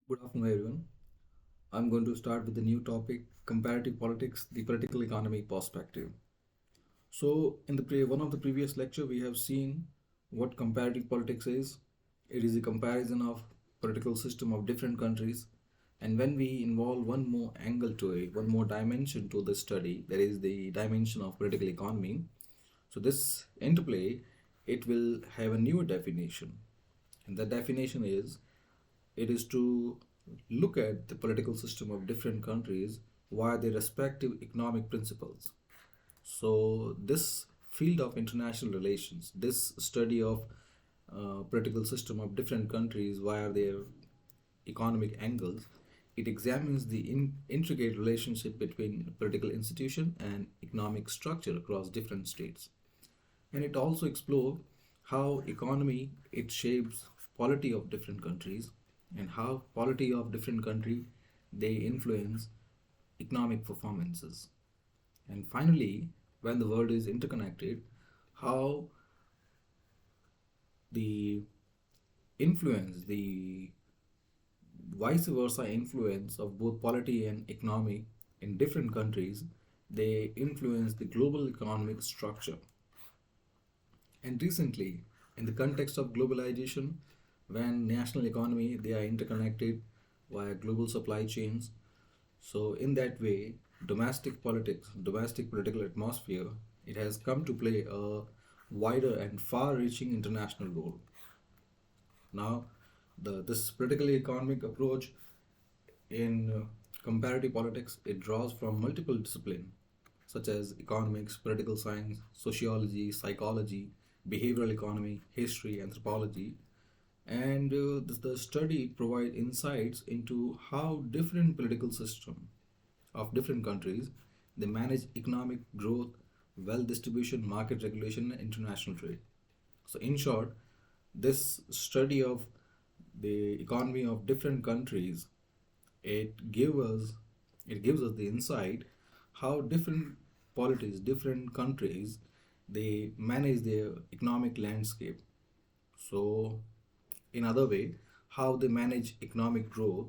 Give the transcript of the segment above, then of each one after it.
Good afternoon, everyone. I'm going to start with the new topic comparative politics, the political economy perspective. So, in one of the previous lecture, we have seen what comparative politics is. It is a comparison of political system of different countries, and when we involve one more angle to it, one more dimension to the study, that is the dimension of political economy. So, this interplay, it will have a new definition, and the definition is it is to look at the political system of different countries via their respective economic principles. So, this field of international relations, this study of political system of different countries via their economic angles, it examines the intricate relationship between political institution and economic structure across different states, and it also explore how economy it shapes polity of different countries and how polity of different country they influence economic performances. And finally, when the world is interconnected, how the the vice versa influence of both polity and economy in different countries, they influence the global economic structure. And recently, in the context of globalization, when national economy they are interconnected via global supply chains, so in that way, domestic politics, domestic political atmosphere, it has come to play a wider and far-reaching international role. Now, this political economic approach in comparative politics, it draws from multiple disciplines such as economics, political science, sociology, psychology, behavioral economy, history, anthropology, and the study provide insights into how different political system of different countries they manage economic growth, wealth distribution, market regulation, and international trade. So, in short, this study of the economy of different countries it give us it gives us the insight how different polities, different countries they manage their economic landscape. So, in other way, how they manage economic growth,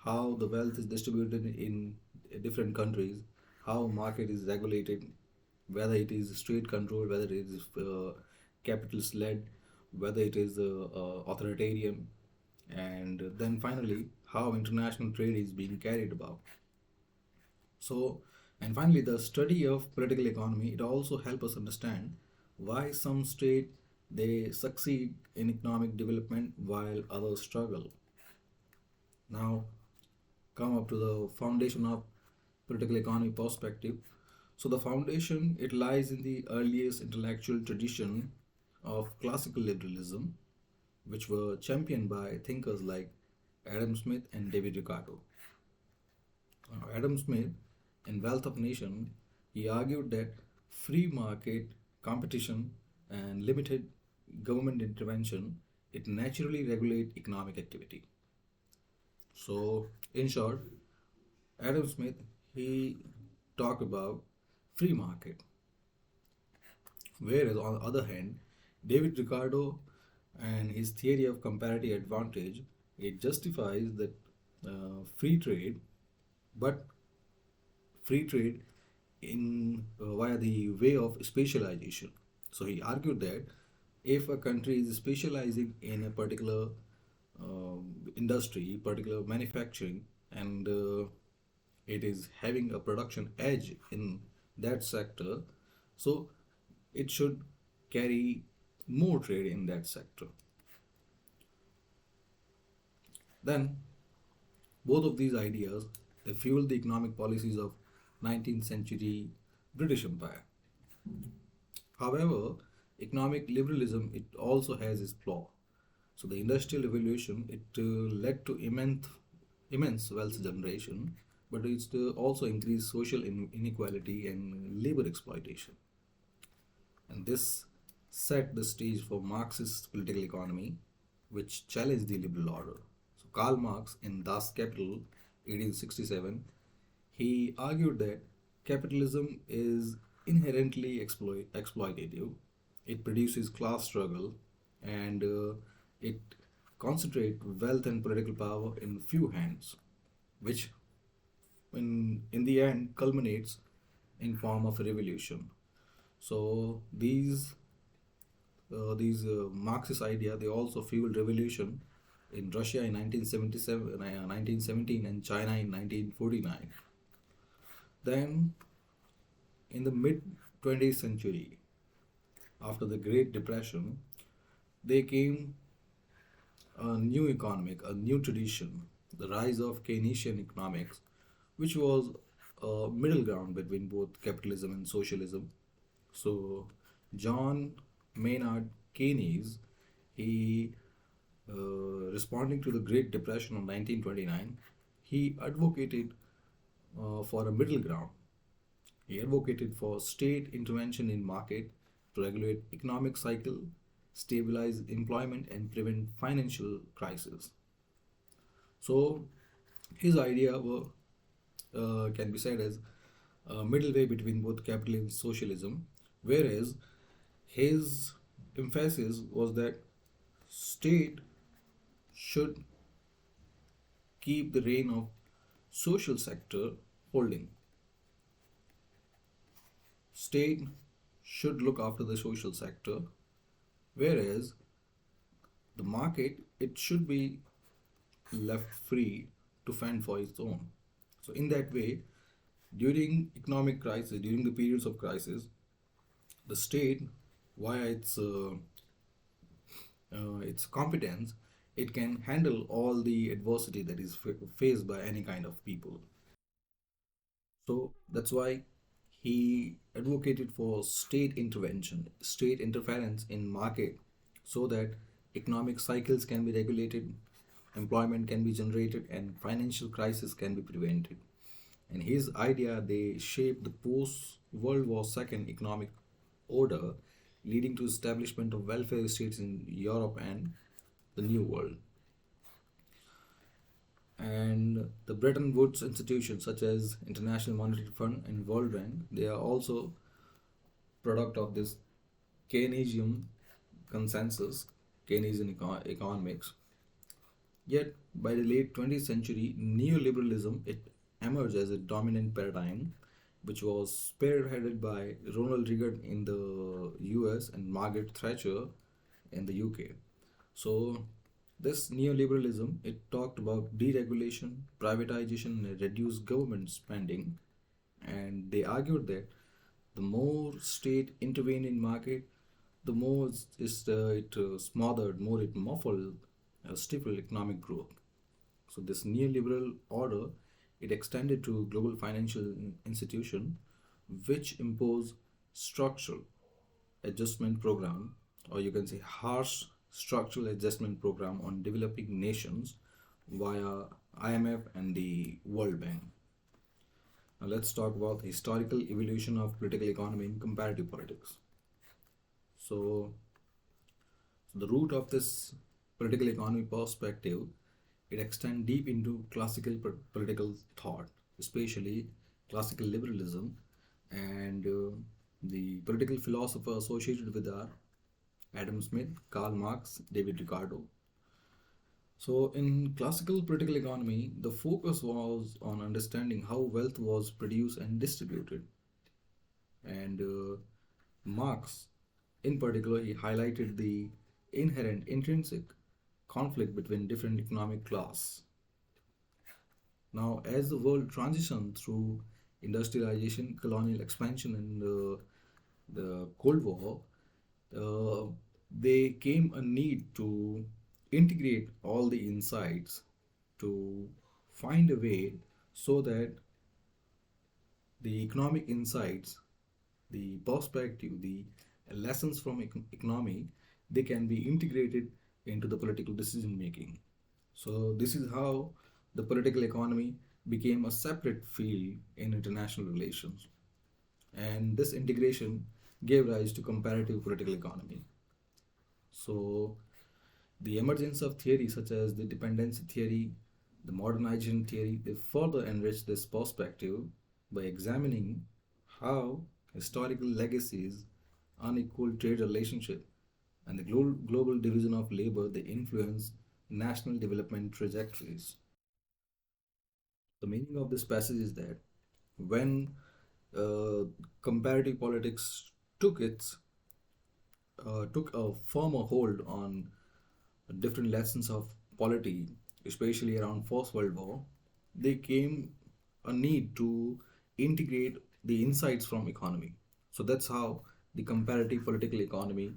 how the wealth is distributed in different countries, how market is regulated, whether it is state controlled, whether it is capitalist led, whether it is authoritarian, and then finally how international trade is being carried about. So, and finally, the study of political economy it also helps us understand why some state they succeed in economic development while others struggle. Now, come up to the foundation of political economy perspective. So, the foundation it lies in the earliest intellectual tradition of classical liberalism, which were championed by thinkers like Adam Smith and David Ricardo. Adam Smith, in Wealth of Nation, he argued that free market competition and limited government intervention it naturally regulate economic activity. So, in short, Adam Smith he talked about free market, whereas on the other hand, David Ricardo and his theory of comparative advantage it justifies that free trade, but free trade in via the way of specialization. So he argued that if a country is specializing in a particular industry, particular manufacturing, and it is having a production edge in that sector, so it should carry more trade in that sector. Then both of these ideas they fueled the economic policies of 19th century British Empire. However, economic liberalism it also has its flaw. So the industrial revolution it led to immense wealth generation, but it also increased social inequality and labor exploitation. And this set the stage for Marxist political economy, which challenged the liberal order. So Karl Marx in Das Kapital, 1867, he argued that capitalism is inherently exploitative. It produces class struggle and it concentrate wealth and political power in few hands, which in the end culminates in form of a revolution. So these Marxist idea they also fueled revolution in Russia in 1977, 1917 and China in 1949. Then in the mid 20th century, after the Great Depression, they came a new tradition, the rise of Keynesian economics, which was a middle ground between both capitalism and socialism. So, John Maynard Keynes, he responding to the Great Depression of 1929, he advocated for a middle ground. He advocated for state intervention in market to regulate economic cycle, stabilize employment, and prevent financial crisis. So his idea can be said as a middle way between both capitalism and socialism, whereas his emphasis was that state should keep the reign of social sector holding. State should look after the social sector, whereas the market it should be left free to fend for its own. So in that way, during economic crisis, during the periods of crisis, the state, via its competence, it can handle all the adversity that is faced by any kind of people. So that's why he advocated for state intervention, state interference in market, so that economic cycles can be regulated, employment can be generated, and financial crisis can be prevented. And his idea they shaped the post World War II economic order, leading to establishment of welfare states in Europe and the New World. And the Bretton Woods institutions such as International Monetary Fund and World Bank, they are also product of this Keynesian consensus, Keynesian economics. Yet by the late 20th century, neoliberalism it emerged as a dominant paradigm, which was spearheaded by Ronald Reagan in the US and Margaret Thatcher in the UK. So this neoliberalism it talked about deregulation, privatization, and reduced government spending, and they argued that the more state intervened in market, the more it smothered, more it muffled, stifled economic growth. So this neoliberal order it extended to global financial institution, which impose structural adjustment program, or you can say harsh structural adjustment program on developing nations via IMF and the World Bank. Now let's talk about the historical evolution of political economy in comparative politics. So the root of this political economy perspective it extends deep into classical political thought, especially classical liberalism, and the political philosopher associated with are Adam Smith, Karl Marx, David Ricardo. So, in classical political economy, the focus was on understanding how wealth was produced and distributed. And Marx, in particular, he highlighted the inherent, intrinsic conflict between different economic class. Now, as the world transitioned through industrialization, colonial expansion, and the Cold War, uh, they came a need to integrate all the insights to find a way so that the economic insights, the perspective, the lessons from economy, they can be integrated into the political decision making. So this is how the political economy became a separate field in international relations. And this integration gave rise to comparative political economy. So the emergence of theories such as the dependency theory, the modernization theory, they further enrich this perspective by examining how historical legacies, unequal trade relationship, and the global division of labor they influence national development trajectories. The meaning of this passage is that when uh, comparative politics took a firmer hold on different lessons of polity, especially around First World War, they came a need to integrate the insights from economy. So that's how the comparative political economy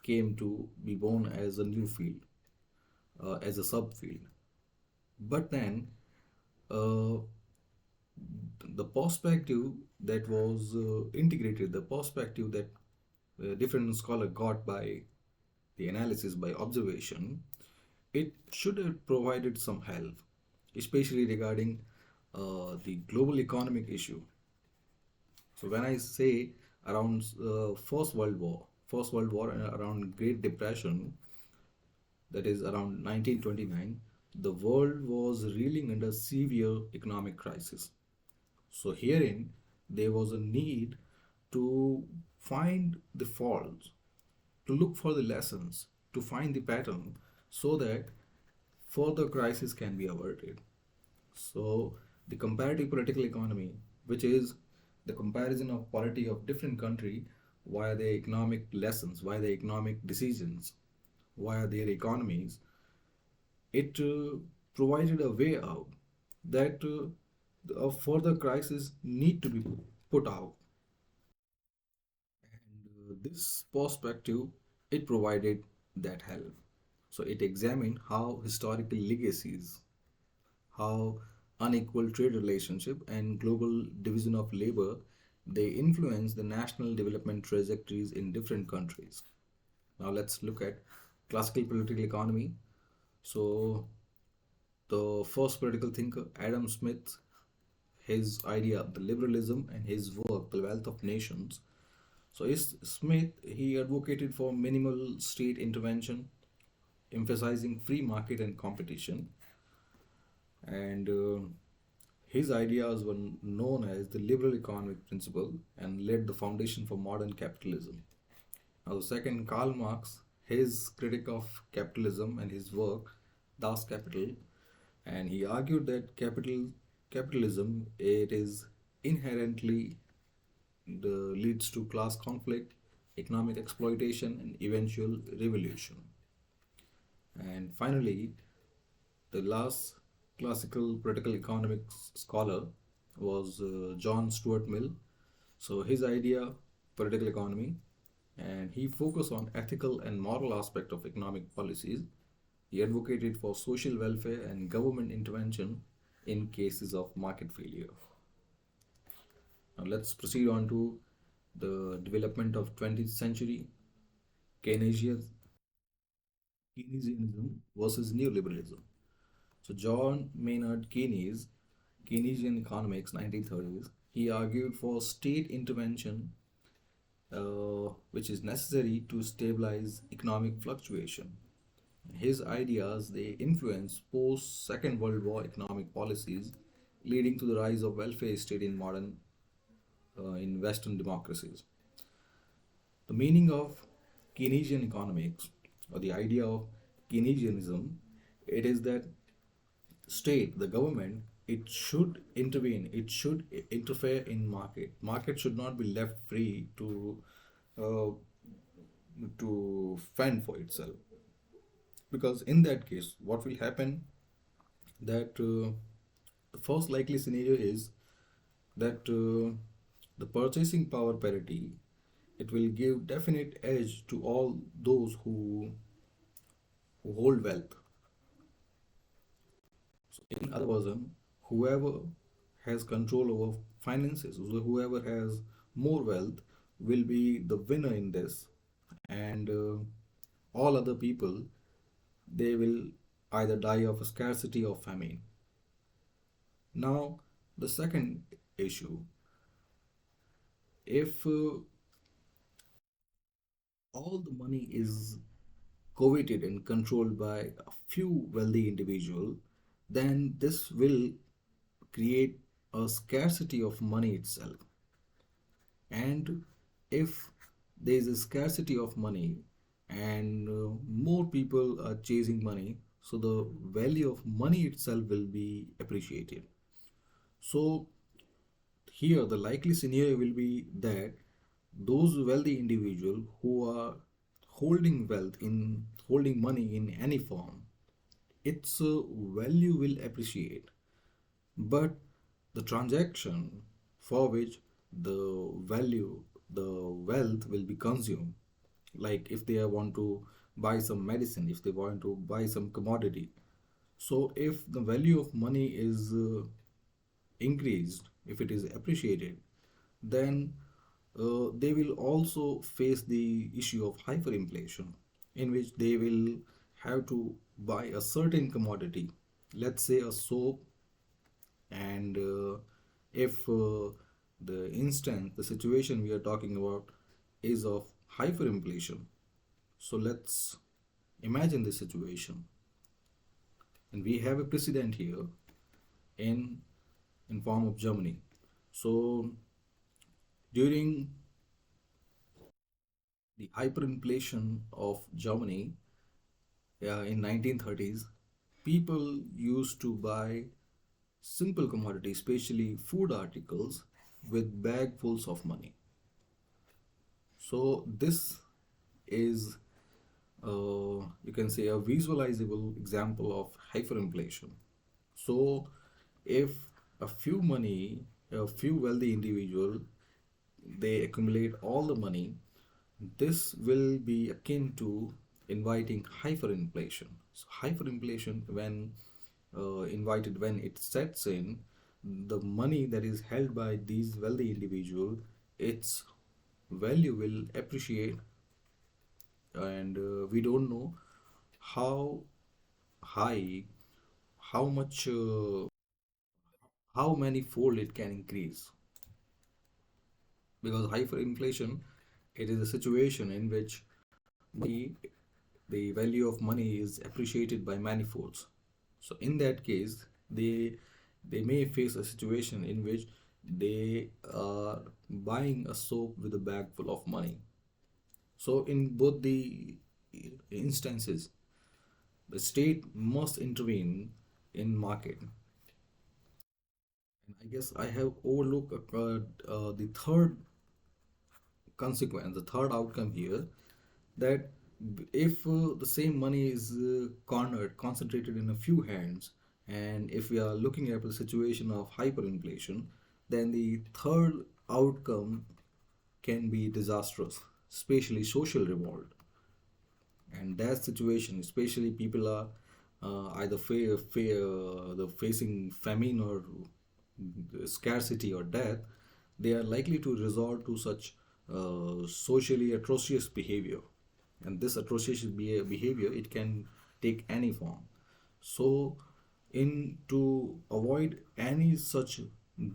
came to be born as a new field, as a subfield. But then uh, the perspective that was integrated, the perspective that different scholar got by the analysis, by observation, it should have provided some help, especially regarding the global economic issue. So when I say around First World War and around Great Depression, that is around 1929, the world was reeling under severe economic crisis. So herein there was a need to find the faults, to look for the lessons, to find the pattern so that further crisis can be averted. So the comparative political economy, which is the comparison of polity of different country via their economic lessons, via their economic decisions, via their economies, it provided a way out that a further crisis need to be put out. And this perspective, it provided that help. So it examined how historical legacies, how unequal trade relationship and global division of labor, they influence the national development trajectories in different countries. Now let's look at classical political economy. So the first political thinker, Adam Smith, his idea, the liberalism, and his work, The Wealth of Nations. So is Smith, he advocated for minimal state intervention, emphasizing free market and competition. And his ideas were known as the liberal economic principle and laid the foundation for modern capitalism. Now, the second, Karl Marx, his critic of capitalism and his work, Das Kapital, and he argued that capitalism, it is inherently leads to class conflict, economic exploitation, and eventual revolution. And finally, the last classical political economics scholar was John Stuart Mill. So his idea, political economy, and he focused on ethical and moral aspect of economic policies. He advocated for social welfare and government intervention in cases of market failure. Now let's proceed on to the development of 20th century Keynesian, Keynesianism versus neoliberalism. So John Maynard Keynes, Keynesian economics, 1930s, he argued for state intervention, which is necessary to stabilize economic fluctuation. His ideas, they influenced post Second World War economic policies, leading to the rise of welfare state in Western democracies. The meaning of Keynesian economics, or the idea of Keynesianism, it is that state, the government, it should intervene, it should interfere in market. Market should not be left free uh, to fend for itself. Because in that case, what will happen that the first likely scenario is that the purchasing power parity, it will give definite edge to all those who hold wealth. So in other words, whoever has control over finances, whoever has more wealth will be the winner in this, and all other people, they will either die of scarcity or famine. Now, the second issue, if all the money is coveted and controlled by a few wealthy individuals, then this will create a scarcity of money itself. And if there is a scarcity of money and more people are chasing money, So the value of money itself will be appreciated. So here the likely scenario will be that those wealthy individuals who are holding money in any form, its value will appreciate, but the transaction for which the value the wealth will be consumed, like if they want to buy some medicine, if they want to buy some commodity, so if the value of money is increased, if it is appreciated, then they will also face the issue of hyperinflation, in which they will have to buy a certain commodity, let's say a soap, and if the situation we are talking about is of hyperinflation, so let's imagine this situation, and we have a precedent here in form of Germany. So during the hyperinflation of Germany in 1930s, people used to buy simple commodities, especially food articles, with bagfuls of money. So this is, you can say, a visualizable example of hyperinflation. So if a few wealthy individual, they accumulate all the money, this will be akin to inviting hyperinflation. So hyperinflation, when it sets in, the money that is held by these wealthy individual, its value will appreciate, and we don't know how high, how much, how many fold it can increase, because hyperinflation, it is a situation in which money, the value of money is appreciated by many folds. So in that case, they may face a situation in which they are buying a soap with a bag full of money. So in both the instances, the state must intervene in market. And I guess I have overlooked the third consequence, the third outcome here, that if the same money is concentrated in a few hands, and if we are looking at the situation of hyperinflation, then the third outcome can be disastrous, especially social revolt. And that situation, especially people are either facing famine or scarcity or death, they are likely to resort to such socially atrocious behavior. And this atrocious behavior, it can take any form. So in to avoid any such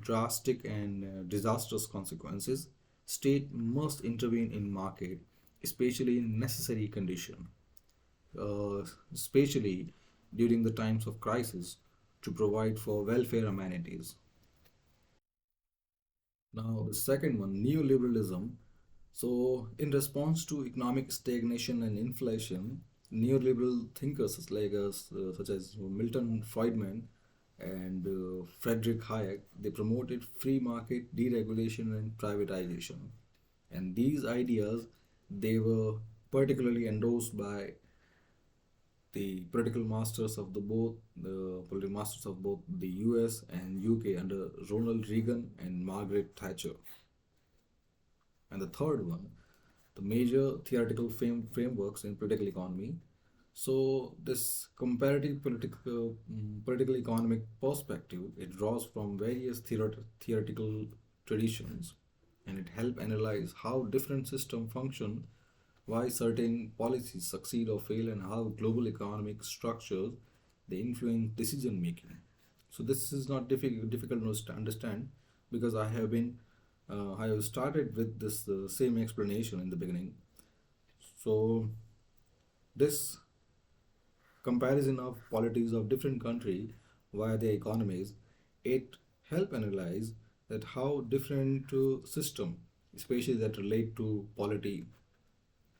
drastic and disastrous consequences, state must intervene in market, especially in necessary condition, especially during the times of crisis, to provide for welfare amenities. Now, the second one, neoliberalism. So, in response to economic stagnation and inflation, neoliberal thinkers such as Milton Friedman and Frederick Hayek, they promoted free market, deregulation, and privatization. And these ideas, they were particularly endorsed by the political masters of both the US and UK under Ronald Reagan and Margaret Thatcher. And the third one, the major theoretical frameworks in political economy. So this comparative political economic perspective, it draws from various theoretical traditions, and it helps analyze how different systems function, why certain policies succeed or fail, and how global economic structures, they influence decision making. So this is not difficult to understand, because I have started with this same explanation in the beginning. So this comparison of politics of different countries via their economies, it help analyze that how different system, especially that relate to polity,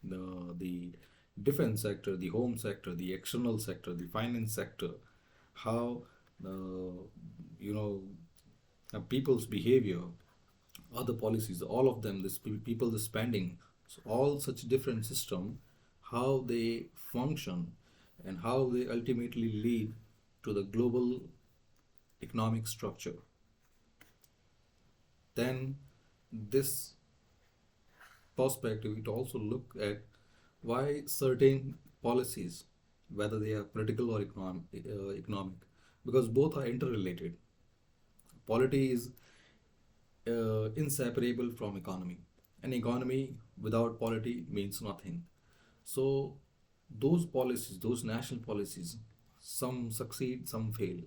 the defense sector, the home sector, the external sector, the finance sector, how you know people's behavior, other policies, all of them, this people, the spending, so all such different system, how they function, and how they ultimately lead to the global economic structure. Then this perspective, it also look at why certain policies, whether they are political or economic, because both are interrelated. Polity is inseparable from economy. An economy without polity means nothing. So those policies, those national policies, some succeed, some fail,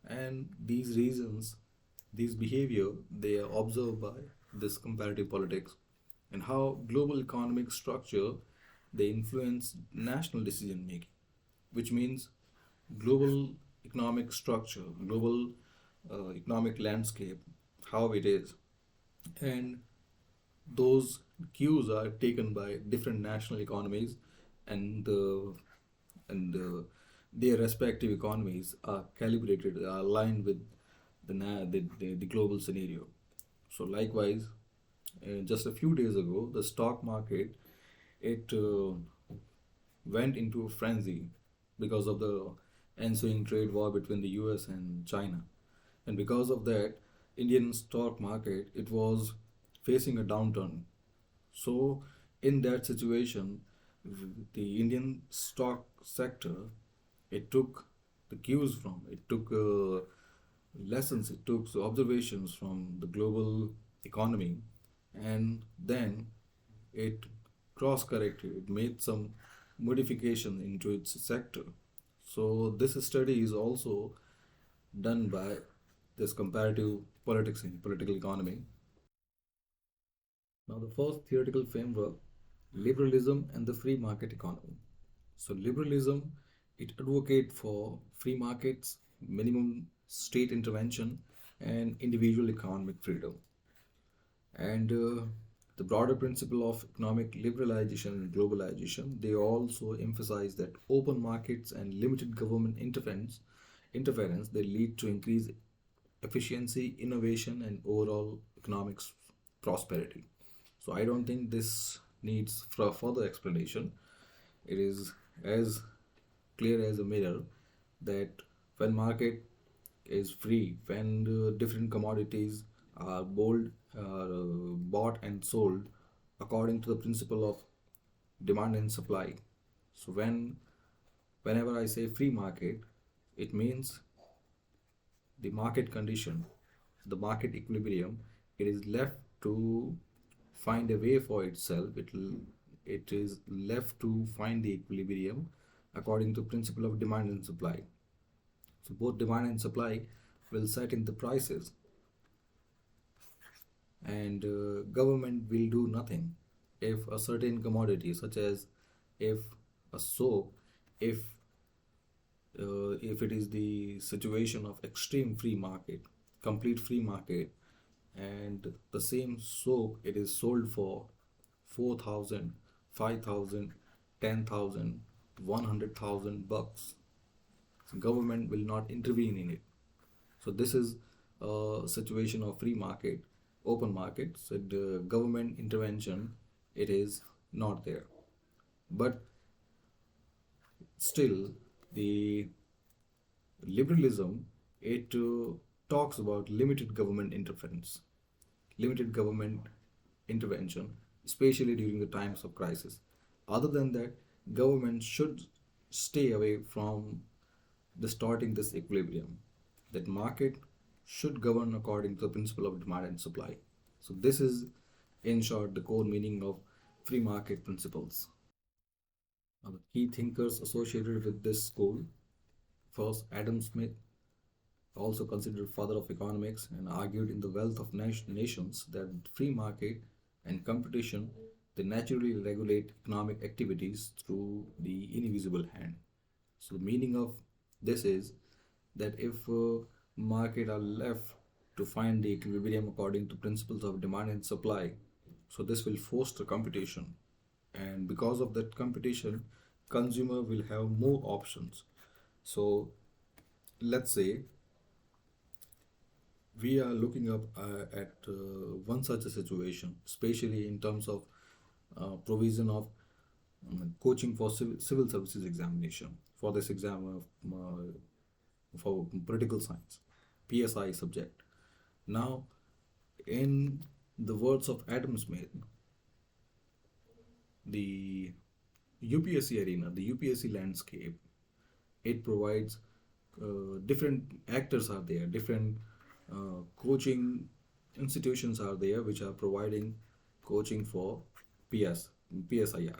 and these reasons, these behavior, they are observed by this comparative politics, and how global economic structure, they influence national decision making, which means global economic structure, global economic landscape, how it is, and those cues are taken by different national economies, and their respective economies are calibrated, are aligned with the global scenario. So likewise, just a few days ago, the stock market, it went into a frenzy because of the ensuing trade war between the US and China. And because of that, Indian stock market, it was facing a downturn. So in that situation, the Indian stock sector, it took the cues from, it took lessons, it took observations from the global economy, and then it cross corrected, it made some modification into its sector. So this study is also done by this comparative politics in political economy. Now, the first theoretical framework, liberalism and the free market economy. So, liberalism, it advocates for free markets, minimum state intervention, and individual economic freedom. And the broader principle of economic liberalization and globalization, they also emphasize that open markets and limited government interference, they lead to increased efficiency, innovation, and overall economic prosperity. So I don't think this needs further explanation. It is as clear as a mirror that when market is free, when different commodities are bought and sold according to the principle of demand and supply. So whenever I say free market, it means the market condition, the market equilibrium, it is left to find a way for itself. It is left to find the equilibrium according to principle of demand and supply. So both demand and supply will set in the prices, and government will do nothing if a certain commodity, such as if a soap, if if it is the situation of extreme free market, complete free market, and the same soap, it is sold for 4,000, 5,000, 10,000, 100,000 bucks. So government will not intervene in it. So this is a situation of free market, open market. So the government intervention, it is not there. But still, the liberalism, it talks about limited government intervention, especially during the times of crisis. Other than that, government should stay away from distorting this equilibrium. That market should govern according to the principle of demand and supply. So this is, in short, the core meaning of free market principles. Now, the key thinkers associated with this school: first, Adam Smith, also considered father of economics, and argued in The Wealth of Nations that free market and competition, they naturally regulate economic activities through the invisible hand. So the meaning of this is that if market are left to find the equilibrium according to principles of demand and supply, so this will foster competition, and because of that competition, consumer will have more options. So let's say we are looking up at one such a situation, especially in terms of provision of coaching for civil services examination. For this exam for political science, PSI subject. Now, in the words of Adam Smith, the UPSC arena, the UPSC landscape, it provides different actors are there, different coaching institutions are there which are providing coaching for PSIR.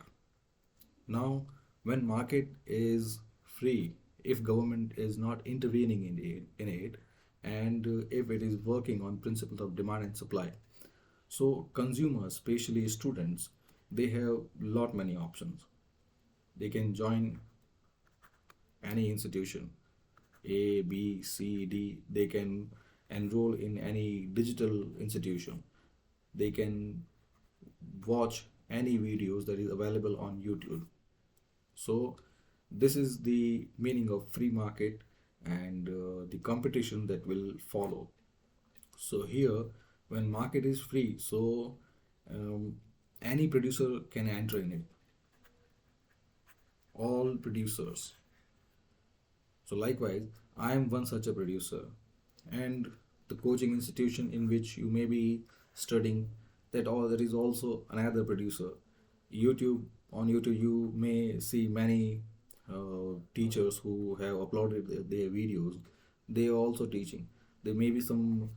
Now, when market is free, if government is not intervening in it, and if it is working on principles of demand and supply, so consumers, especially students, they have lot many options. They can join any institution, A, B, C, D. They can enroll in any digital institution. They can watch any videos that is available on YouTube. So this is the meaning of free market and the competition that will follow. So here, when market is free, so um, any producer can enter in it. All producers. So likewise, I am one such a producer, and the coaching institution in which you may be studying, that all there is also another producer. YouTube on YouTube you may see many teachers who have uploaded their videos. They are also teaching. There may be some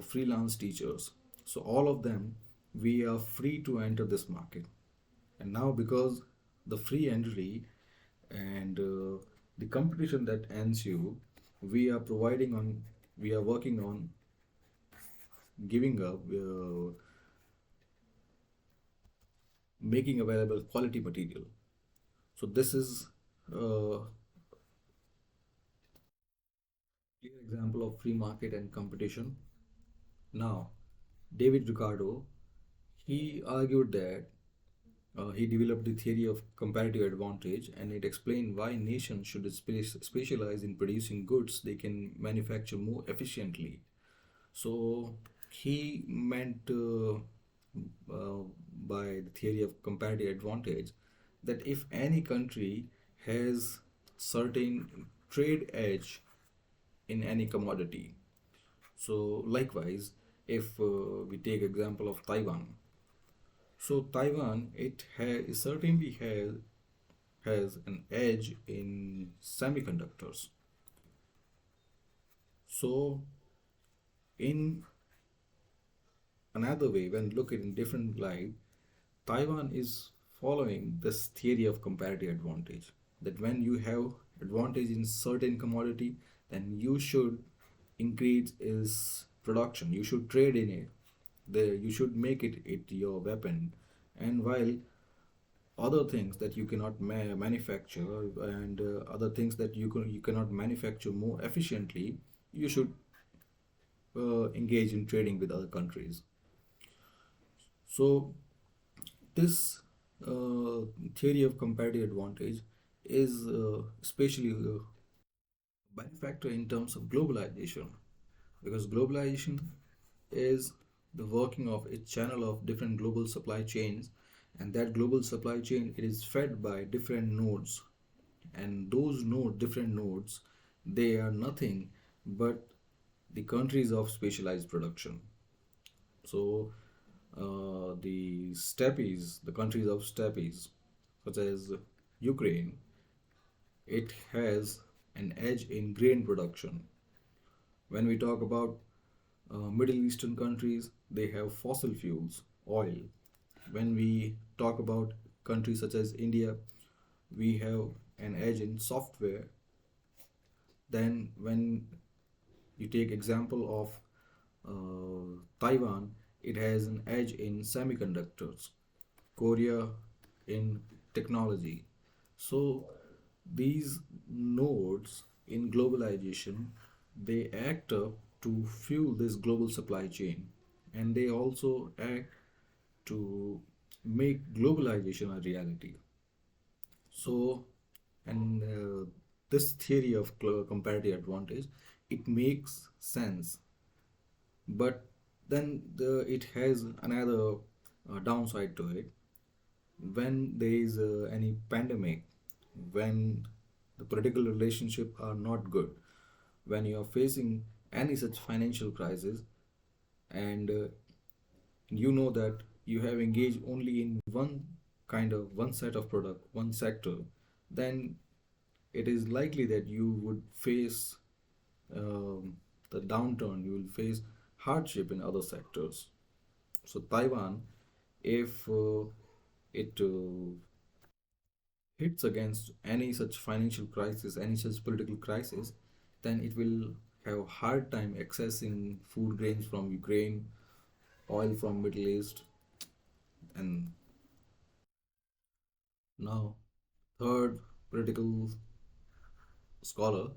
freelance teachers. So all of them, we are free to enter this market. And now because the free entry and the competition that ensue, we are providing on, we are working on giving up, making available quality material. So this is a clear example of free market and competition. Now, David Ricardo, he argued that he developed the theory of comparative advantage, and it explained why nations should specialize in producing goods they can manufacture more efficiently. So he meant by the theory of comparative advantage that if any country has certain trade edge in any commodity, so likewise, if we take example of Taiwan, so Taiwan, it certainly has an edge in semiconductors. So in another way, when look at in different light, Taiwan is following this theory of comparative advantage. That when you have advantage in certain commodity, then you should increase its production. You should trade in it. You should make it your weapon. And while other things that you cannot manufacture and other things that you cannot manufacture more efficiently, you should engage in trading with other countries. So this theory of comparative advantage is especially benefactor in terms of globalization, because globalization is the working of a channel of different global supply chains, and that global supply chain, it is fed by different nodes, and those different nodes, they are nothing but the countries of specialized production. So the countries of steppes, such as Ukraine, it has an edge in grain production. When we talk about Middle Eastern countries, they have fossil fuels, oil. When we talk about countries such as India, we have an edge in software. Then when you take example of Taiwan, it has an edge in semiconductors. Korea in technology. So these nodes in globalization, they act up to fuel this global supply chain, and they also act to make globalization a reality. So And this theory of comparative advantage, it makes sense, but then it has another downside to it. When there is any pandemic, when the political relationship are not good, when you are facing any such financial crisis, and you know that you have engaged only in one set of product, one sector, then it is likely that you would face the downturn, you will face hardship in other sectors. So Taiwan, if it hits against any such financial crisis, any such political crisis, then it will have a hard time accessing food grains from Ukraine, oil from Middle East, and now third political scholar,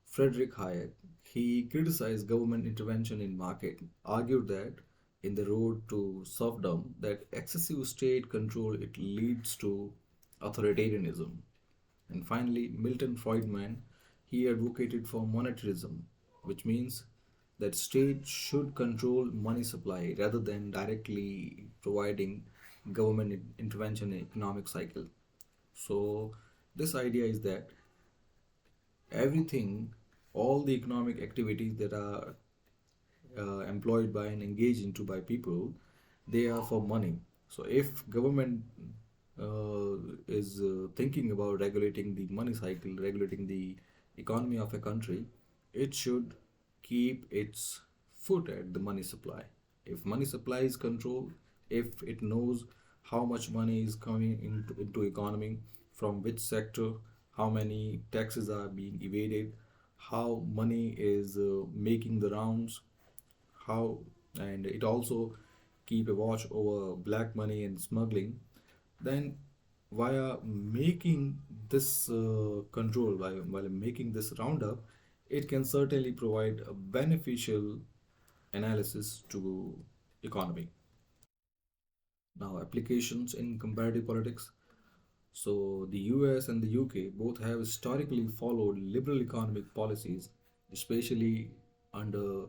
Frederick Hayek, he criticized government intervention in market, argued that in the road to serfdom, that excessive state control it leads to authoritarianism. And finally, Milton Friedman, he advocated for monetarism, which means that state should control money supply rather than directly providing government intervention in economic cycle. So this idea is that everything, all the economic activities that are employed by and engaged into by people, they are for money. So if government is thinking about regulating the money cycle, regulating the economy of a country, it should keep its foot at the money supply. If money supply is controlled, if it knows how much money is coming into economy, from which sector, how many taxes are being evaded, how money is making the rounds, how, and it also keep a watch over black money and smuggling, then via making this control, while making this roundup, it can certainly provide a beneficial analysis to economy. Now, applications in comparative politics. So, the US and the UK both have historically followed liberal economic policies, especially under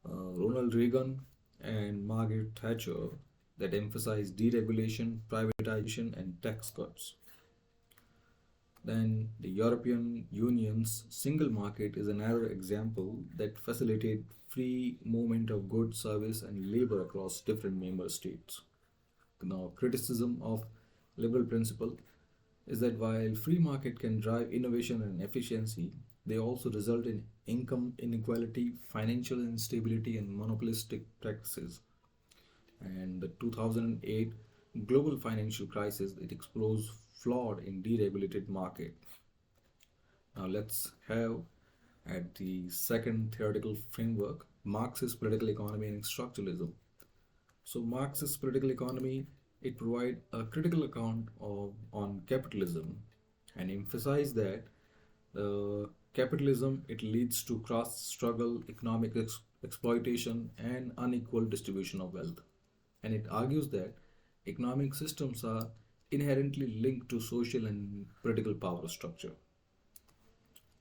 Ronald Reagan and Margaret Thatcher, that emphasized deregulation, privatization, and tax cuts. Then the European Union's single market is another example that facilitated free movement of goods, service, and labor across different member states. Now, criticism of liberal principle is that while free market can drive innovation and efficiency, they also result in income inequality, financial instability, and monopolistic practices. And the 2008 global financial crisis, it exposed flawed in deregulated market. Now let's have at the second theoretical framework, Marxist political economy and structuralism. So Marxist political economy, it provide a critical account of on capitalism and emphasize that capitalism, it leads to class struggle, economic exploitation, and unequal distribution of wealth. And it argues that economic systems are inherently linked to social and political power structure,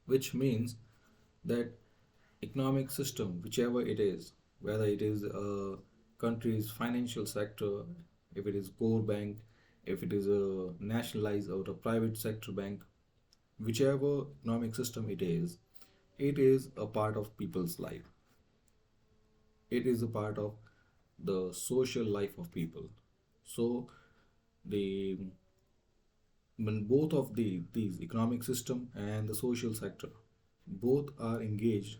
which means that economic system, whichever it is, whether it is a country's financial sector, if it is core bank, if it is a nationalized or a private sector bank, whichever economic system it is a part of people's life. It is a part of the social life of people. So the when both of these economic system and the social sector, both are engaged,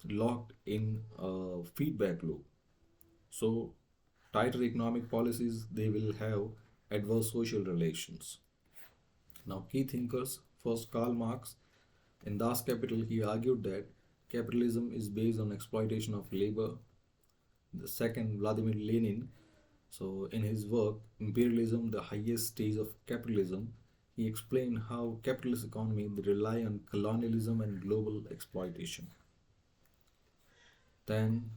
locked in a feedback loop. So tighter economic policies, they will have adverse social relations. Now, key thinkers, first Karl Marx, in Das Kapital, he argued that capitalism is based on exploitation of labor. The second, Vladimir Lenin, so in his work, Imperialism, the highest stage of capitalism, he explained how capitalist economy they rely on colonialism and global exploitation. Then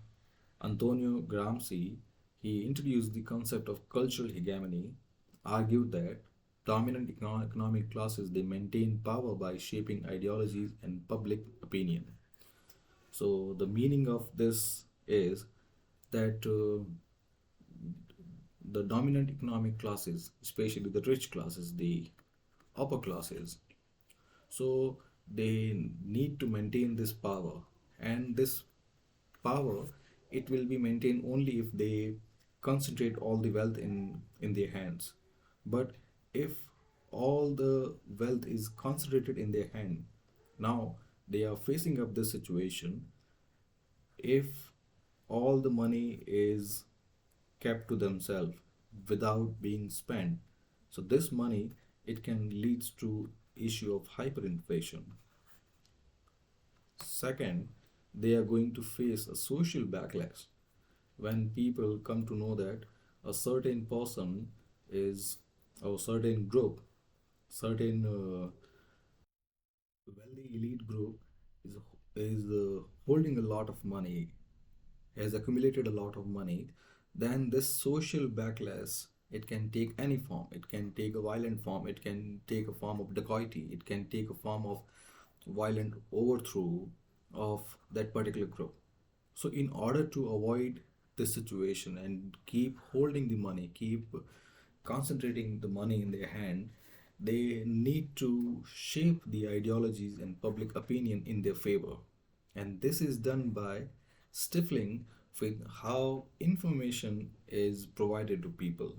Antonio Gramsci, he introduced the concept of cultural hegemony, argued that Dominant economic classes, they maintain power by shaping ideologies and public opinion. So the meaning of this is that the dominant economic classes, especially the rich classes, the upper classes, so they need to maintain this power, and this power, it will be maintained only if they concentrate all the wealth in their hands. But if all the wealth is concentrated in their hand, now they are facing up this situation. If all the money is kept to themselves without being spent, so this money, it can leads to issue of hyperinflation. Second, they are going to face a social backlash when people come to know that a certain person is, or certain group, certain wealthy elite group is holding a lot of money, has accumulated a lot of money. Then this social backlash, it can take any form. It can take a violent form, it can take a form of dacoity, it can take a form of violent overthrow of that particular group. So in order to avoid this situation and keep holding the money, keep concentrating the money in their hand, they need to shape the ideologies and public opinion in their favor. And this is done by stifling with how information is provided to people.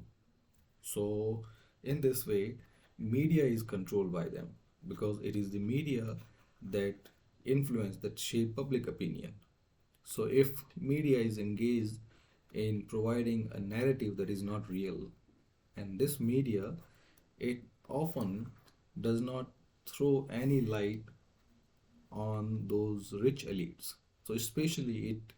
So, in this way, media is controlled by them, because it is the media that influence, that shape public opinion. So, if media is engaged in providing a narrative that is not real, and this media, it often does not throw any light on those rich elites. So especially it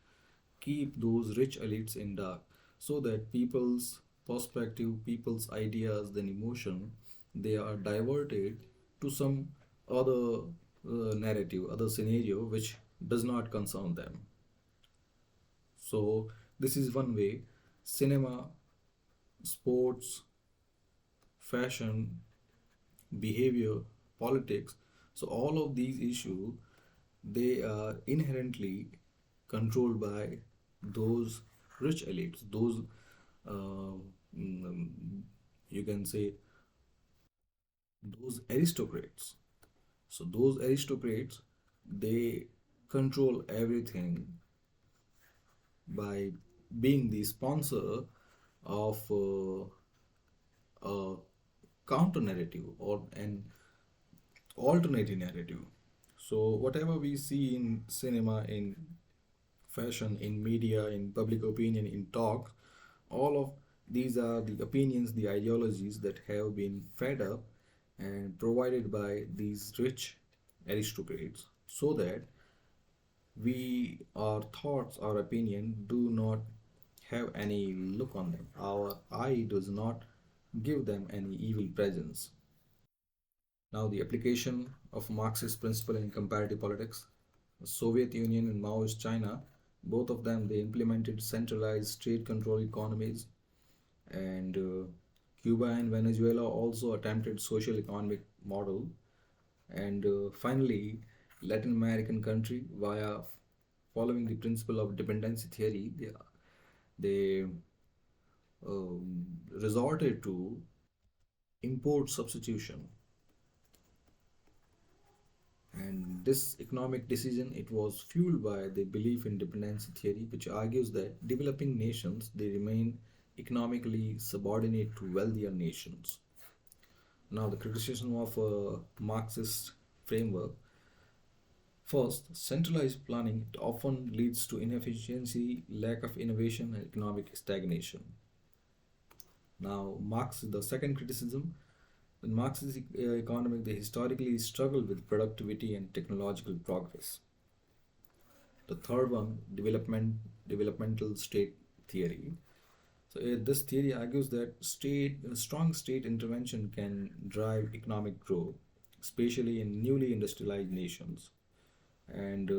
keep those rich elites in dark, so that people's perspective, people's ideas, then emotion, they are diverted to some other narrative, other scenario which does not concern them. So this is one way. Cinema, sports, fashion, behavior, politics. So all of these issues, they are inherently controlled by those rich elites, those uh, mm, you can say those aristocrats. So those aristocrats, they control everything by being the sponsor of a counter narrative or an alternative narrative. So whatever we see in cinema, in fashion, in media, in public opinion, in talk, all of these are the opinions, the ideologies that have been fed up and provided by these rich aristocrats, so that we, our thoughts, our opinion do not have any look on them. Our eye does not give them any evil presence. Now, the application of Marxist principle in comparative politics. The Soviet Union and Maoist China, both of them, they implemented centralized state control economies, and Cuba and Venezuela also attempted social economic model, and finally, Latin American country, via following the principle of dependency theory, they resorted to import substitution. And this economic decision, it was fueled by the belief in dependency theory, which argues that developing nations, they remain economically subordinate to wealthier nations. Now, the criticism of a Marxist framework. First, centralized planning, it often leads to inefficiency, lack of innovation, and economic stagnation. Now, Marx, the second criticism, in Marxist economic, they historically struggled with productivity and technological progress. The third one, developmental state theory. So this theory argues that strong state intervention can drive economic growth, especially in newly industrialized nations, and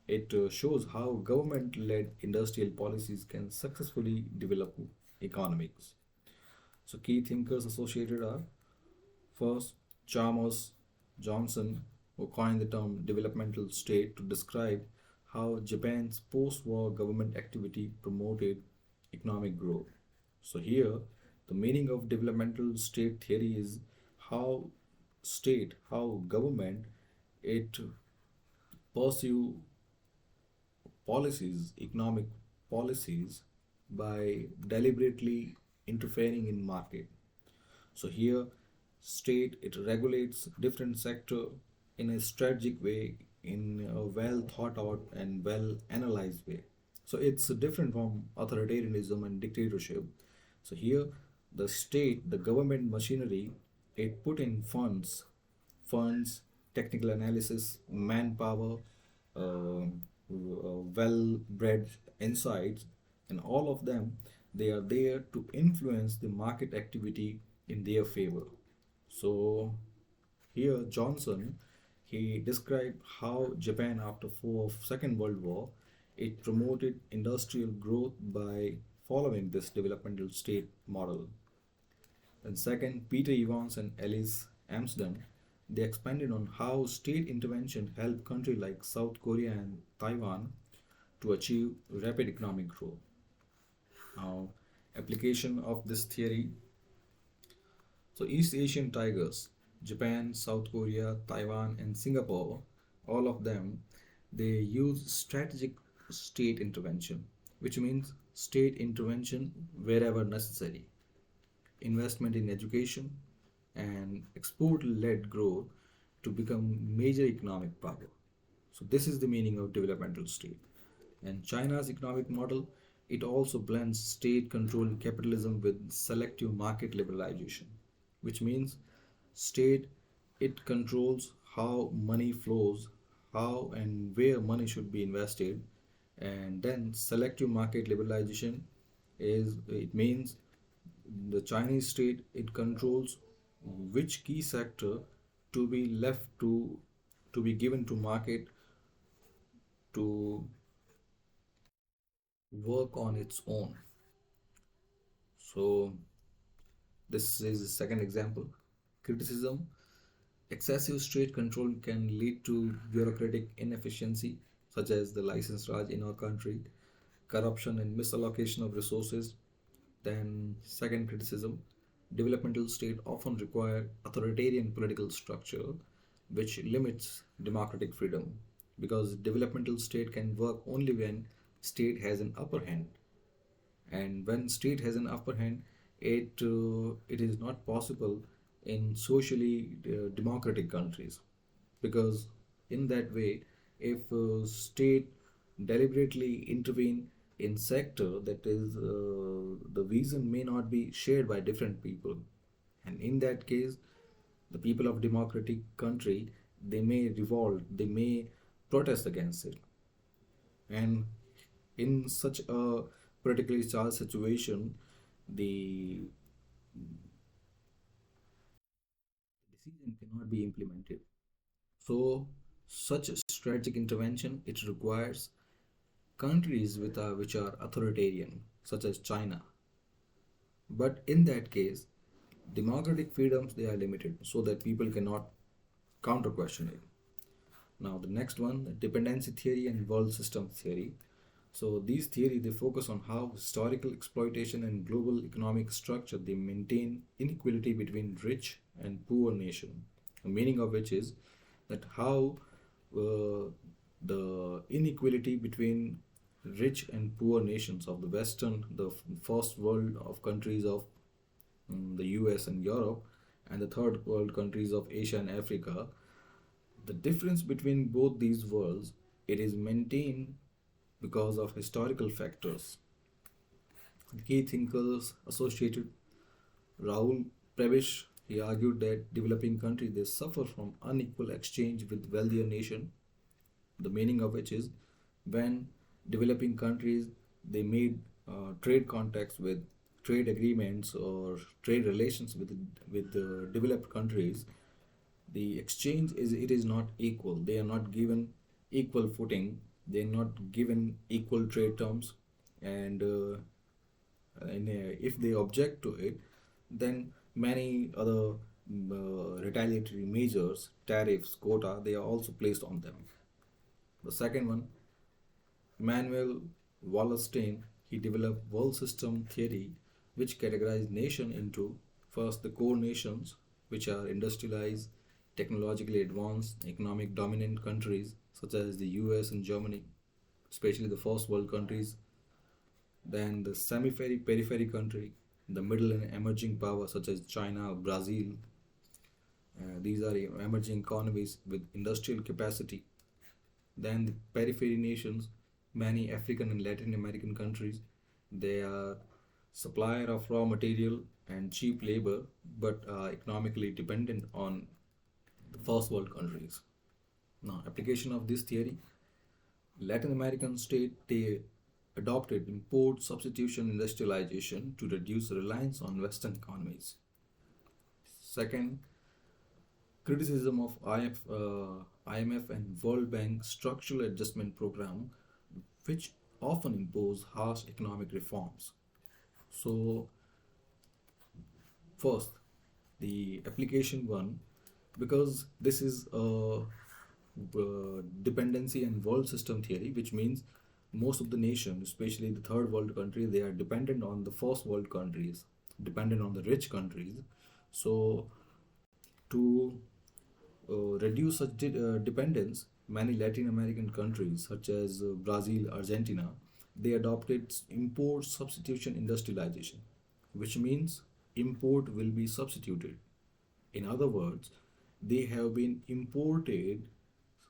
it shows how government-led industrial policies can successfully develop economics. So key thinkers associated are first Chalmers Johnson, who coined the term developmental state to describe how Japan's post-war government activity promoted economic growth. So here, the meaning of developmental state theory is how how government, it pursue policies, economic policies, by deliberately interfering in market. So here, state, it regulates different sector in a strategic way, in a well thought out and well analyzed way. So it's different from authoritarianism and dictatorship. So here, the state, the government machinery, it put in funds, technical analysis, manpower, well-bred insights, and all of them, they are there to influence the market activity in their favor. So here Johnson, he described how Japan after Second World War, it promoted industrial growth by following this developmental state model. And second, Peter Evans and Ellis Amsden, they expanded on how state intervention helped countries like South Korea and Taiwan to achieve rapid economic growth. Now, application of this theory. So East Asian tigers, Japan, South Korea, Taiwan, and Singapore, all of them, they use strategic state intervention, which means state intervention wherever necessary, investment in education, and export-led growth to become major economic power. So this is the meaning of developmental state. And China's economic model, it also blends state-controlled capitalism with selective market liberalization, which means state, it controls how money flows, how and where money should be invested, and then selective market liberalization is, it means the Chinese state, it controls which key sector to be left to be given to market to work on its own. So this is the second example. Criticism. Excessive state control can lead to bureaucratic inefficiency, such as the license raj in our country, corruption and misallocation of resources. Then, second criticism, developmental state often require authoritarian political structure, which limits democratic freedom, because developmental state can work only when state has an upper hand, and when state has an upper hand, it is not possible in socially democratic countries, because in that way, if state deliberately intervene in sector, that is the vision may not be shared by different people, and in that case, the people of democratic country, they may revolt, they may protest against it. And in such a politically charged situation, the decision cannot be implemented. So, such a strategic intervention, it requires countries which are authoritarian, such as China. But in that case, democratic freedoms, they are limited, so that people cannot counter question it. Now the next one, dependency theory and world system theory. So these theory, they focus on how historical exploitation and global economic structure, they maintain inequality between rich and poor nation. The meaning of which is that how uh, the inequality between rich and poor nations of the Western, the first world of countries of the US and Europe, and the third world countries of Asia and Africa, the difference between both these worlds, it is maintained because of historical factors. The key thinkers associated, Raoul Prebisch, he argued that developing countries, they suffer from unequal exchange with wealthier nation. The meaning of which is when developing countries, they made trade contacts with trade agreements or trade relations with the developed countries, the exchange is, it is not equal, they are not given equal footing, they are not given equal trade terms, and if they object to it, Then many other retaliatory measures, tariffs, quota, they are also placed on them. The second one, Manuel Wallerstein, he developed world system theory which categorized nation into first the core nations, which are industrialized, technologically advanced, economic dominant countries such as the US and Germany, especially the first world countries. Then the semi-periphery country, the middle and emerging power such as China, Brazil. These are emerging economies with industrial capacity. Then the periphery nations, many African and Latin American countries, they are supplier of raw material and cheap labor, but are economically dependent on the first world countries. Now, application of this theory, Latin American state they adopted import substitution industrialization to reduce reliance on Western economies. Second, criticism of IMF and World Bank structural adjustment program, which often impose harsh economic reforms. So, first, the application one, because this is a dependency and world system theory, which means most of the nations, especially the third world countries, they are dependent on the first world countries, dependent on the rich countries. So, to reduce such dependence, many Latin American countries, such as Brazil, Argentina, they adopted import substitution industrialization, which means import will be substituted. In other words, they have been imported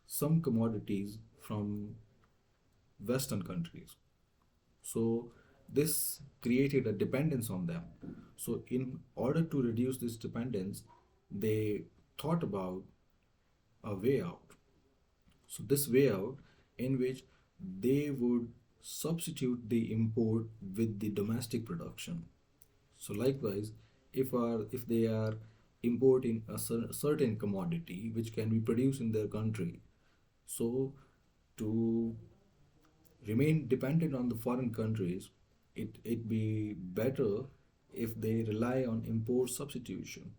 some commodities from Western countries. So this created a dependence on them. So in order to reduce this dependence, they thought about a way out. So this way out in which they would substitute the import with the domestic production. So likewise, if they are importing a certain commodity which can be produced in their country, so to remain dependent on the foreign countries, it be better if they rely on import substitution.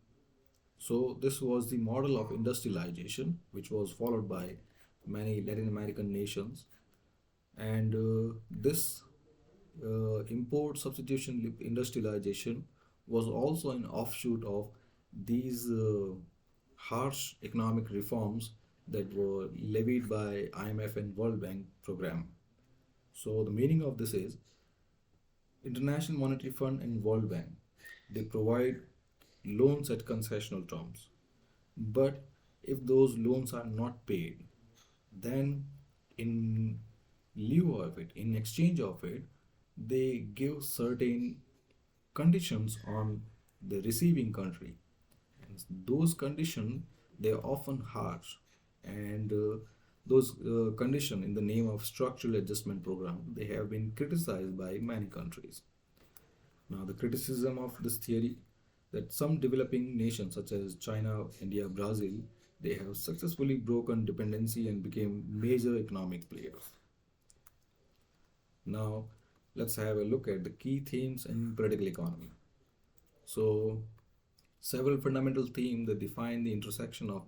So this was the model of industrialization, which was followed by many Latin American nations, and this import substitution industrialization was also an offshoot of these harsh economic reforms that were levied by IMF and World Bank program. So the meaning of this is International Monetary Fund and World Bank, they provide loans at concessional terms. But if those loans are not paid, then in lieu of it, in exchange of it, they give certain conditions on the receiving country. And those conditions, they are often harsh. And those conditions in the name of structural adjustment program, they have been criticized by many countries. Now, the criticism of this theory that some developing nations such as China, India, Brazil, they have successfully broken dependency and became major economic players. Now, let's have a look at the key themes in political economy. So, several fundamental themes that define the intersection of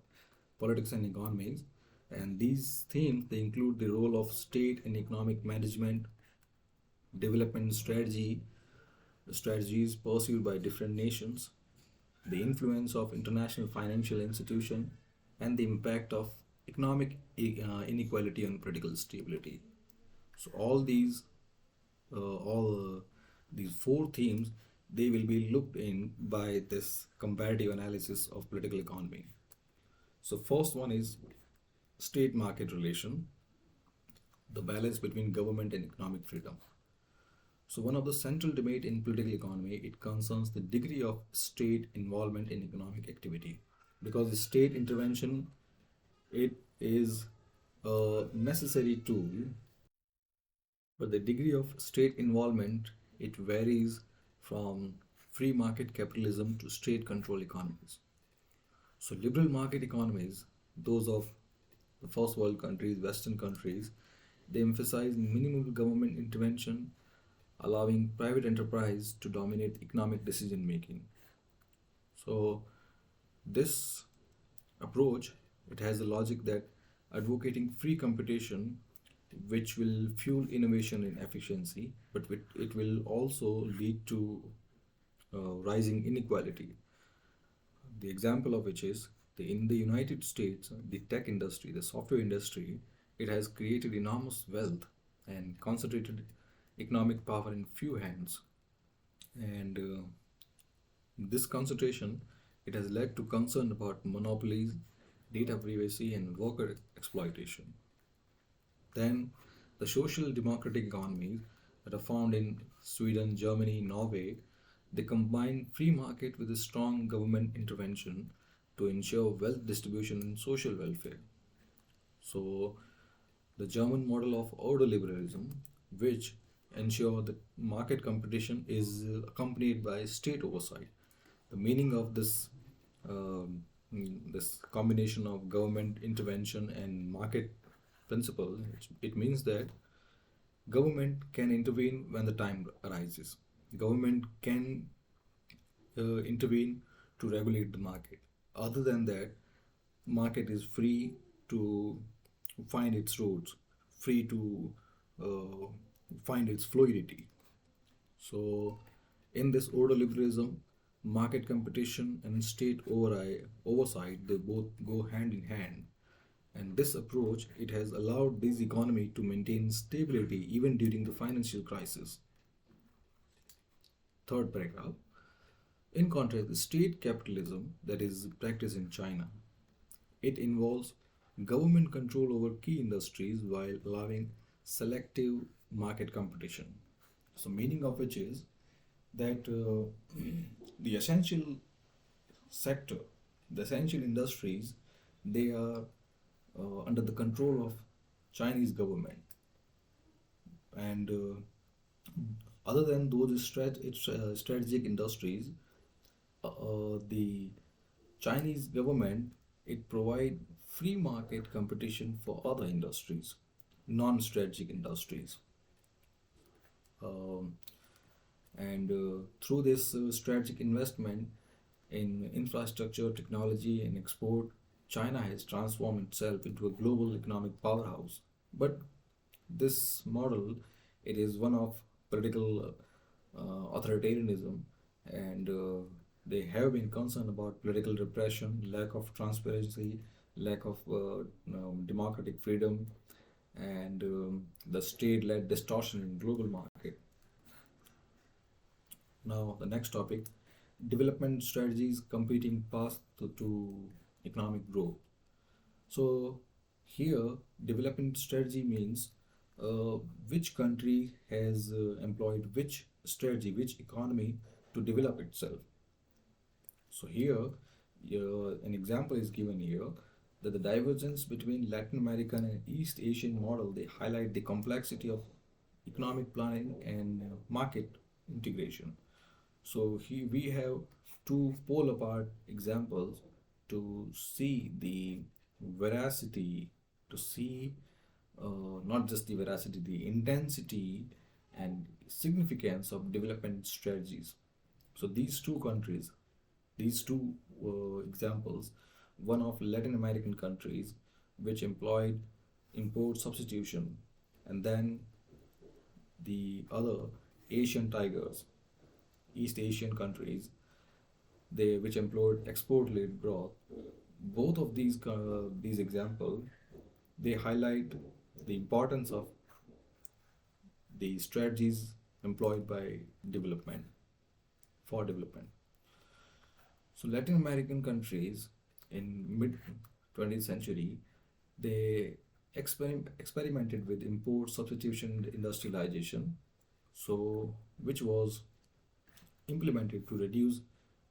politics and economics, and these themes they include the role of state in economic management, development strategies pursued by different nations, the influence of international financial institution, and the impact of economic inequality on political stability. So all these four themes, they will be looked in by this comparative analysis of political economy. So first one is state market relation, the balance between government and economic freedom. So one of the central debate in political economy, it concerns the degree of state involvement in economic activity, because the state intervention, it is a necessary tool, but the degree of state involvement, it varies from free market capitalism to state control economies. So liberal market economies, those of the first world countries, Western countries, they emphasize minimal government intervention, allowing private enterprise to dominate economic decision making. So this approach, it has a logic that advocating free competition, which will fuel innovation and efficiency, but it will also lead to rising inequality. The example of which is in the United States, the tech industry, the software industry, it has created enormous wealth and concentrated economic power in few hands. And this concentration, it has led to concern about monopolies, data privacy, and worker exploitation. Then, the social democratic economies that are found in Sweden, Germany, Norway, they combine free market with a strong government intervention to ensure wealth distribution and social welfare. So, the German model of ordoliberalism, which ensure that market competition is accompanied by state oversight. The meaning of this combination of government intervention and market principle, it means that government can intervene when the time arises. Government can intervene to regulate the market. Other than that, market is free to find its routes, free to uh, find its fluidity. So, in this ordoliberalism, market competition and state oversight, they both go hand in hand. And this approach, it has allowed this economy to maintain stability even during the financial crisis. Third paragraph. In contrast, the state capitalism that is practiced in China, it involves government control over key industries while allowing selective market competition. So, meaning of which is that the essential sector, the essential industries, they are under the control of Chinese government, and other than those strategic industries, the Chinese government, it provide free market competition for other industries, non-strategic industries. Um, and through this strategic investment in infrastructure, technology, and export, China has transformed itself into a global economic powerhouse. But this model, it is one of political authoritarianism, and they have been concerned about political repression, lack of transparency, lack of democratic freedom, and the state-led distortion in global market. Now, the next topic, development strategies competing path to economic growth. So, here, development strategy means uh, which country has employed which strategy, which economy to develop itself. So, here, an example is given here that the divergence between Latin American and East Asian model, they highlight the complexity of economic planning and market integration. So here we have two pole apart examples to see the veracity, to see not just the veracity, the intensity and significance of development strategies. So these two countries, these two examples, one of Latin American countries which employed import substitution, and then the other Asian tigers, East Asian countries, they which employed export-led growth. Both of these examples, they highlight the importance of the strategies employed by development for development. So Latin American countries in mid 20th century, they experimented with import substitution and industrialization, so which was implemented to reduce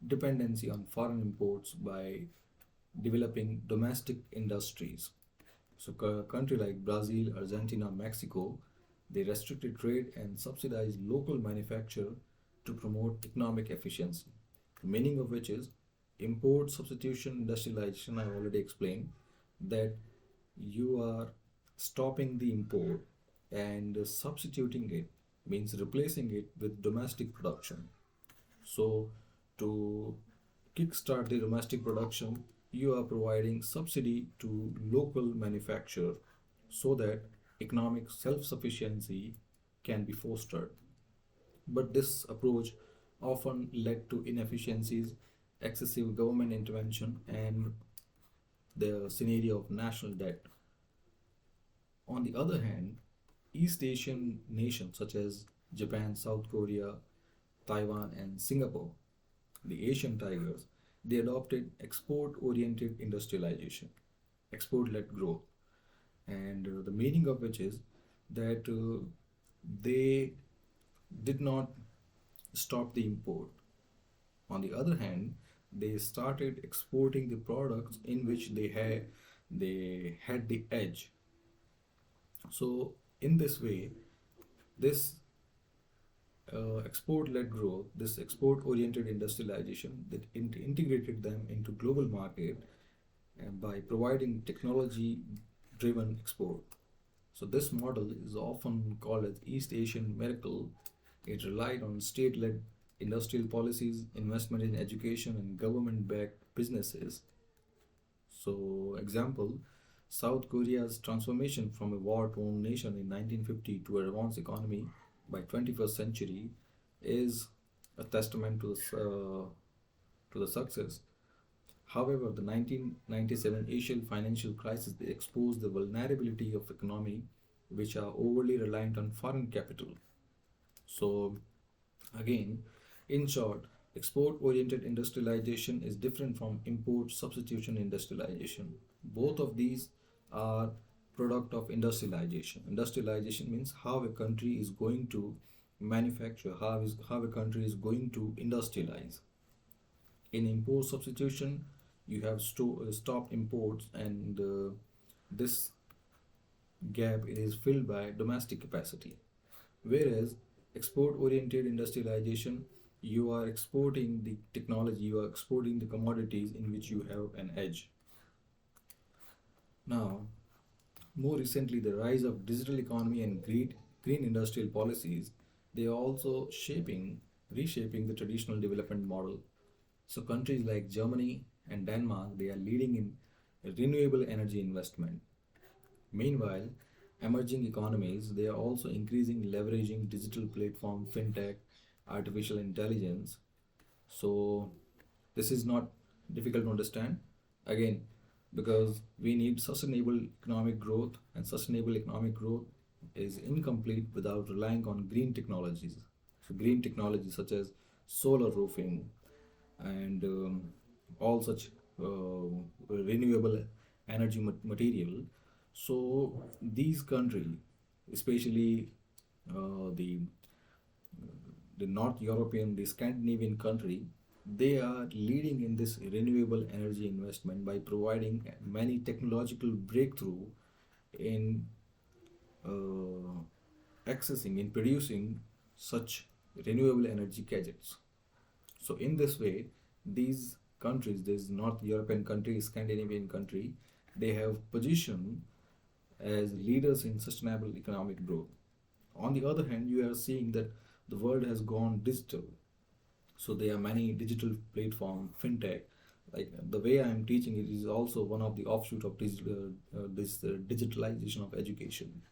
dependency on foreign imports by developing domestic industries. So, country like Brazil, Argentina, Mexico, they restricted trade and subsidized local manufacture to promote economic efficiency. The meaning of which is import substitution industrialization. I already explained that you are stopping the import and substituting it, means replacing it with domestic production. So, to kickstart the domestic production, you are providing subsidy to local manufacturer so that economic self-sufficiency can be fostered. But this approach often led to inefficiencies, excessive government intervention, and the scenario of national debt. On the other hand, East Asian nations such as Japan, South Korea, Taiwan, and Singapore, the Asian tigers, they adopted export oriented industrialization, export led growth. And the meaning of which is that they did not stop the import. On the other hand, they started exporting the products in which they had the edge. So in this way, this export-led growth, this export-oriented industrialization that integrated them into global market and by providing technology-driven export. So this model is often called as East Asian miracle. It relied on state-led industrial policies, investment in education, and government-backed businesses. So, example, South Korea's transformation from a war-torn nation in 1950 to a advanced economy by 21st century is a testament to the success. However, the 1997 Asian financial crisis exposed the vulnerability of economy which are overly reliant on foreign capital. So, again, in short, export oriented industrialization is different from import substitution industrialization. Both of these are product of industrialization. Industrialization means how a country is going to manufacture, how a country is going to industrialize. In import substitution, you have stopped imports, and this gap it is filled by domestic capacity. Whereas export oriented industrialization, you are exporting the technology, you are exporting the commodities in which you have an edge. Now, more recently, the rise of digital economy and green industrial policies, they are also reshaping the traditional development model. So countries like Germany and Denmark, they are leading in renewable energy investment. Meanwhile, emerging economies, they are also increasing leveraging digital platform, fintech, artificial intelligence. So this is not difficult to understand. Again, because we need sustainable economic growth, and sustainable economic growth is incomplete without relying on green technologies. So green technologies such as solar roofing and all such renewable energy material. So these countries, especially the North European, the Scandinavian country, they are leading in this renewable energy investment by providing many technological breakthrough in uh, accessing, in producing such renewable energy gadgets. So in this way, these countries, this North European country, Scandinavian country, they have positioned as leaders in sustainable economic growth. On the other hand, you are seeing that the world has gone digital. So there are many digital platform, fintech. Like the way I am teaching it is also one of the offshoot of this digitalization of education.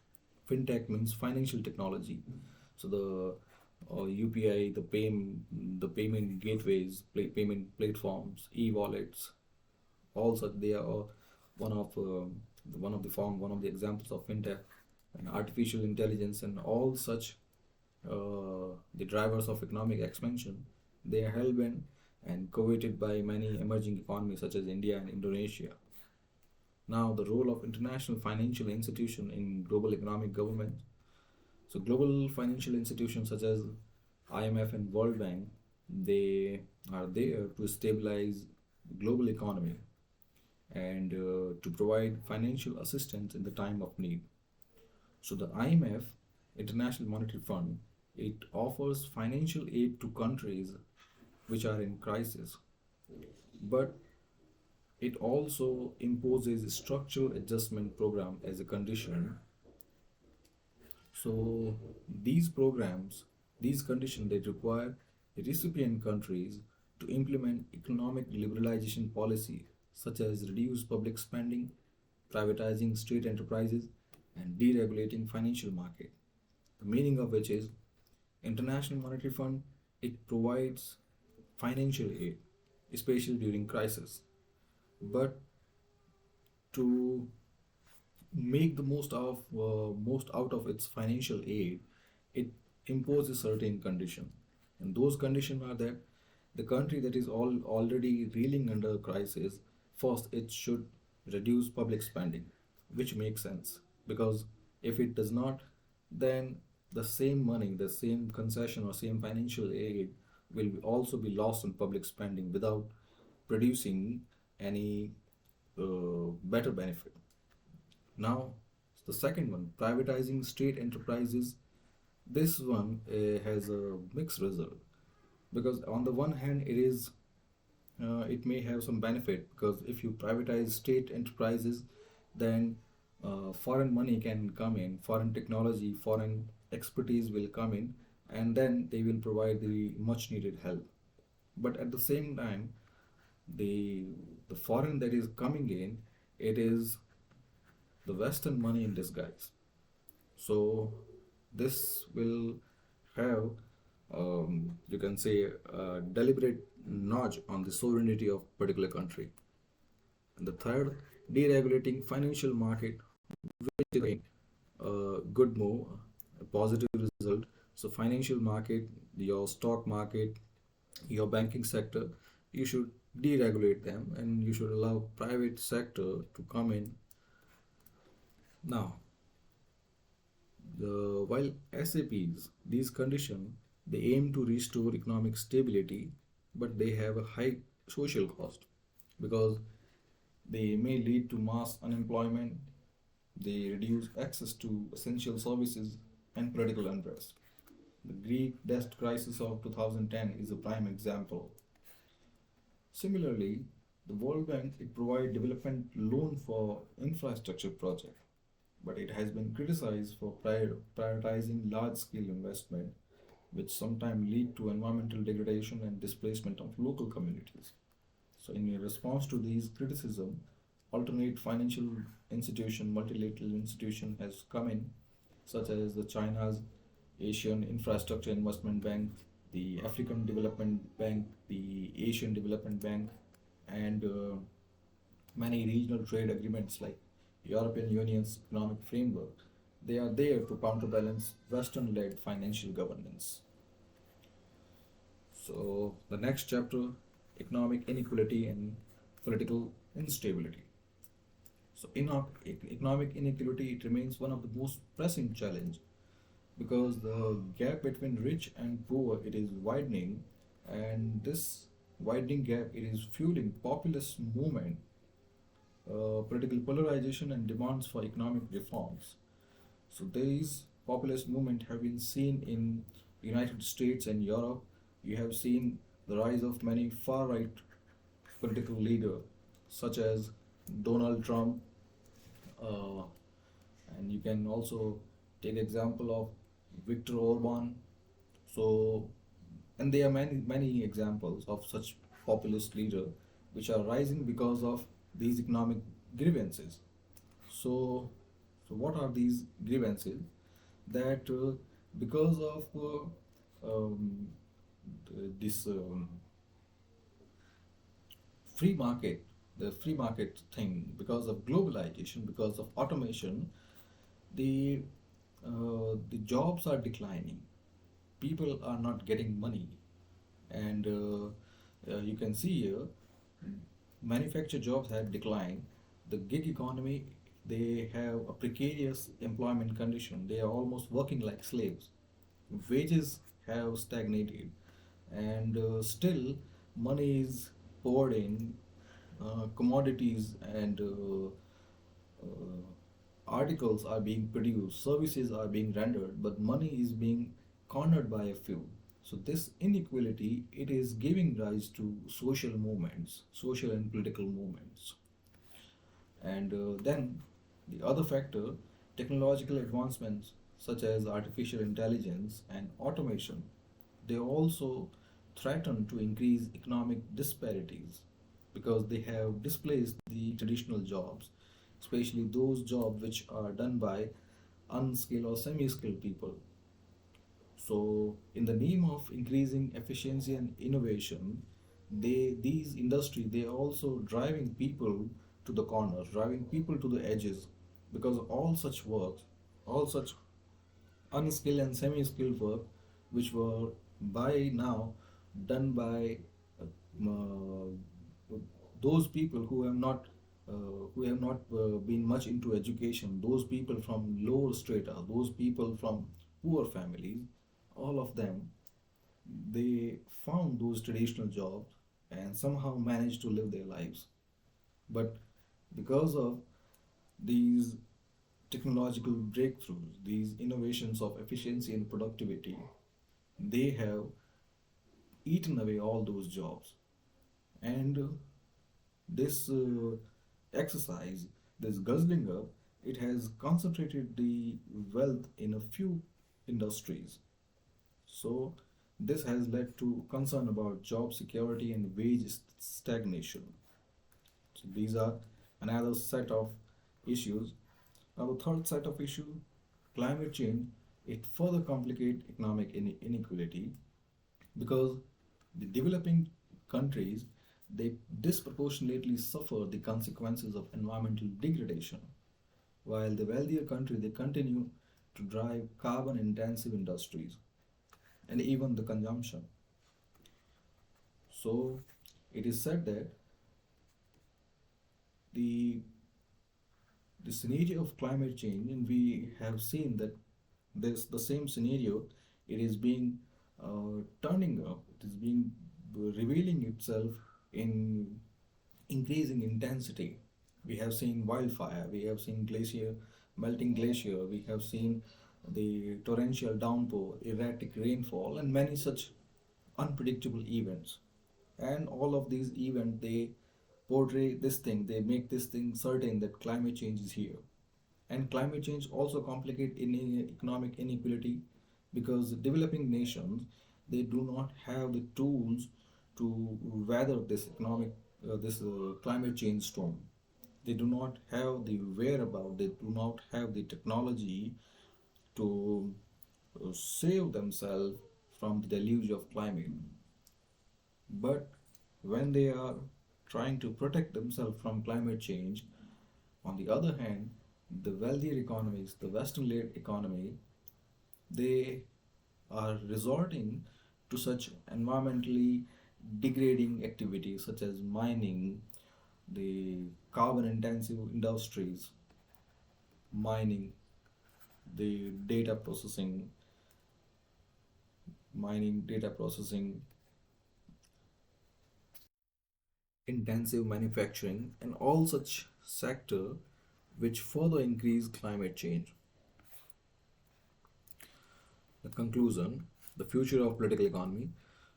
Fintech means financial technology. So the UPI, the payment gateways, payment platforms, e-wallets, all such they are one of one of the examples of fintech, and artificial intelligence and all such the drivers of economic expansion. They are held bent and coveted by many emerging economies such as India and Indonesia. Now, the role of international financial institution in global economic government. So, global financial institutions such as IMF and World Bank, they are there to stabilize the global economy and to provide financial assistance in the time of need. So, the IMF, International Monetary Fund, it offers financial aid to countries which are in crisis, but it also imposes a structural adjustment program as a condition. So these programs, these conditions, they require the recipient countries to implement economic liberalization policy such as reduced public spending, privatizing state enterprises, and deregulating financial market. The meaning of which is International Monetary Fund, it provides financial aid, especially during crisis. But to make the most out of its financial aid, it imposes certain conditions, and those conditions are that the country that is already reeling under crisis, first it should reduce public spending, which makes sense because if it does not, then the same money, the same concession or same financial aid will also be lost in public spending without producing any better benefit. Now, the second one, privatizing state enterprises. This one has a mixed result because on the one hand, it may have some benefit because if you privatize state enterprises, then foreign money can come in, foreign technology, foreign expertise will come in, and then they will provide the much needed help. But at the same time, the the foreign that is coming in, it is the Western money in disguise. So this will have, you can say, a deliberate notch on the sovereignty of particular country. And the third, deregulating financial market, which is again a good move, a positive result. So financial market, your stock market, your banking sector, you should deregulate them and you should allow private sector to come in. Now, while SAPs, these conditions, they aim to restore economic stability, but they have a high social cost because they may lead to mass unemployment, they reduce access to essential services, and political unrest. The Greek debt crisis of 2010 is a prime example. Similarly, the World Bank it provides development loan for infrastructure projects, but it has been criticized for prioritizing large-scale investment, which sometimes lead to environmental degradation and displacement of local communities. So, in response to these criticism, alternate financial institution, multilateral institution has come in, such as the China's Asian Infrastructure Investment Bank, the African Development Bank, the Asian Development Bank, and many regional trade agreements like European Union's economic framework. They are there to counterbalance Western-led financial governance. So the next chapter, economic inequality and political instability. So economic inequality it remains one of the most pressing challenge because the gap between rich and poor it is widening, and this widening gap it is fueling populist movement, political polarization, and demands for economic reforms. So these populist movement have been seen in United States and Europe. You have seen the rise of many far-right political leaders, such as Donald Trump, uh, and you can also take example of Viktor Orban. So, and there are many examples of such populist leader which are rising because of these economic grievances. So, so what are these grievances? That because of this free market, the free market thing, because of globalization, because of automation, the the jobs are declining. People are not getting money, and you can see here, manufacture jobs have declined. The gig economy, they have a precarious employment condition. They are almost working like slaves. Wages have stagnated, and still money is poured in, commodities and articles are being produced, services are being rendered, but money is being cornered by a few. So this inequality it is giving rise to social movements, social and political movements. And then the other factor, technological advancements such as artificial intelligence and automation, they also threaten to increase economic disparities because they have displaced the traditional jobs, especially those jobs which are done by unskilled or semi-skilled people. So, in the name of increasing efficiency and innovation, these industry they are also driving people to the corners, driving people to the edges, because all such works, all such unskilled and semi-skilled work, which were by now done by those people who have not been much into education, those people from lower strata, those people from poor families, all of them, they found those traditional jobs and somehow managed to live their lives. But because of these technological breakthroughs, these innovations of efficiency and productivity, they have eaten away all those jobs. And this exercise, this guzzling up, it has concentrated the wealth in a few industries. So, this has led to concern about job security and wage stagnation. So, these are another set of issues. Now, the third set of issue, climate change, it further complicates economic inequality because the developing countries they disproportionately suffer the consequences of environmental degradation, while the wealthier countries they continue to drive carbon intensive industries and even the consumption. So it is said that the the scenario of climate change, and we have seen that this the same scenario, it is being turning up, it is being revealing itself in increasing intensity. We have seen wildfire, we have seen melting glacier, we have seen the torrential downpour, erratic rainfall, and many such unpredictable events. And all of these events they portray this thing, they make this thing certain that climate change is here. And climate change also complicate in economic inequality because developing nations they do not have the tools to weather this climate change storm. They do not have the whereabout, they do not have the technology to save themselves from the deluge of climate. But when they are trying to protect themselves from climate change, on the other hand, the wealthier economies, the Western led economy, they are resorting to such environmentally degrading activities such as mining, the carbon intensive industries, mining, the data processing, intensive manufacturing, and all such sector which further increase climate change. The conclusion, the future of political economy.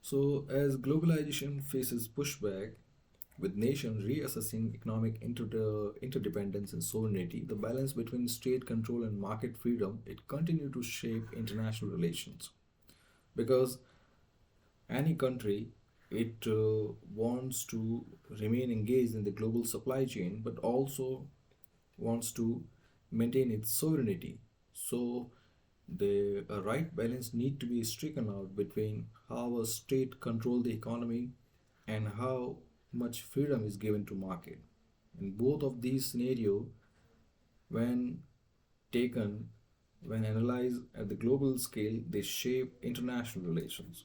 So, as globalization faces pushback, with nations reassessing economic interdependence and sovereignty, the balance between state control and market freedom, it continue to shape international relations. Because any country, it wants to remain engaged in the global supply chain, but also wants to maintain its sovereignty. So the right balance need to be stricken out between how a state control the economy and how much freedom is given to market. In both of these scenarios, when taken, when analyzed at the global scale, they shape international relations.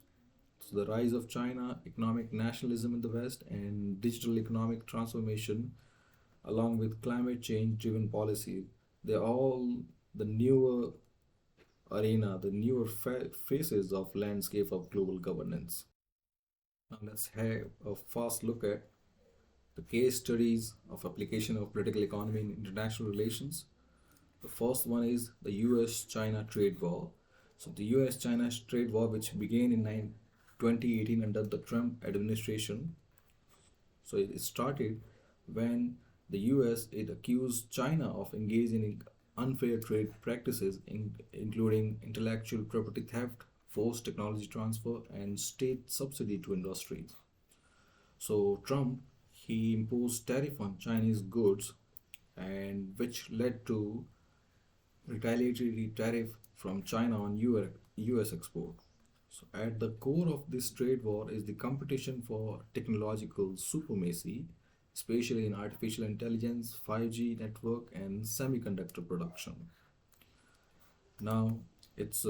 So the rise of China, economic nationalism in the West, and digital economic transformation, along with climate change driven policy, they're all the newer arena, the newer faces of landscape of global governance. Now let's have a fast look at the case studies of application of political economy in international relations. The first one is the US-China trade war. So the US-China trade war, which began in 2018 under the Trump administration. So it started when the US it accused China of engaging in unfair trade practices, including intellectual property theft, forced technology transfer, and state subsidy to industries. So Trump, he imposed tariff on Chinese goods, and which led to retaliatory tariff from China on US export. So at the core of this trade war is the competition for technological supremacy, especially in artificial intelligence, 5G network, and semiconductor production. Now, its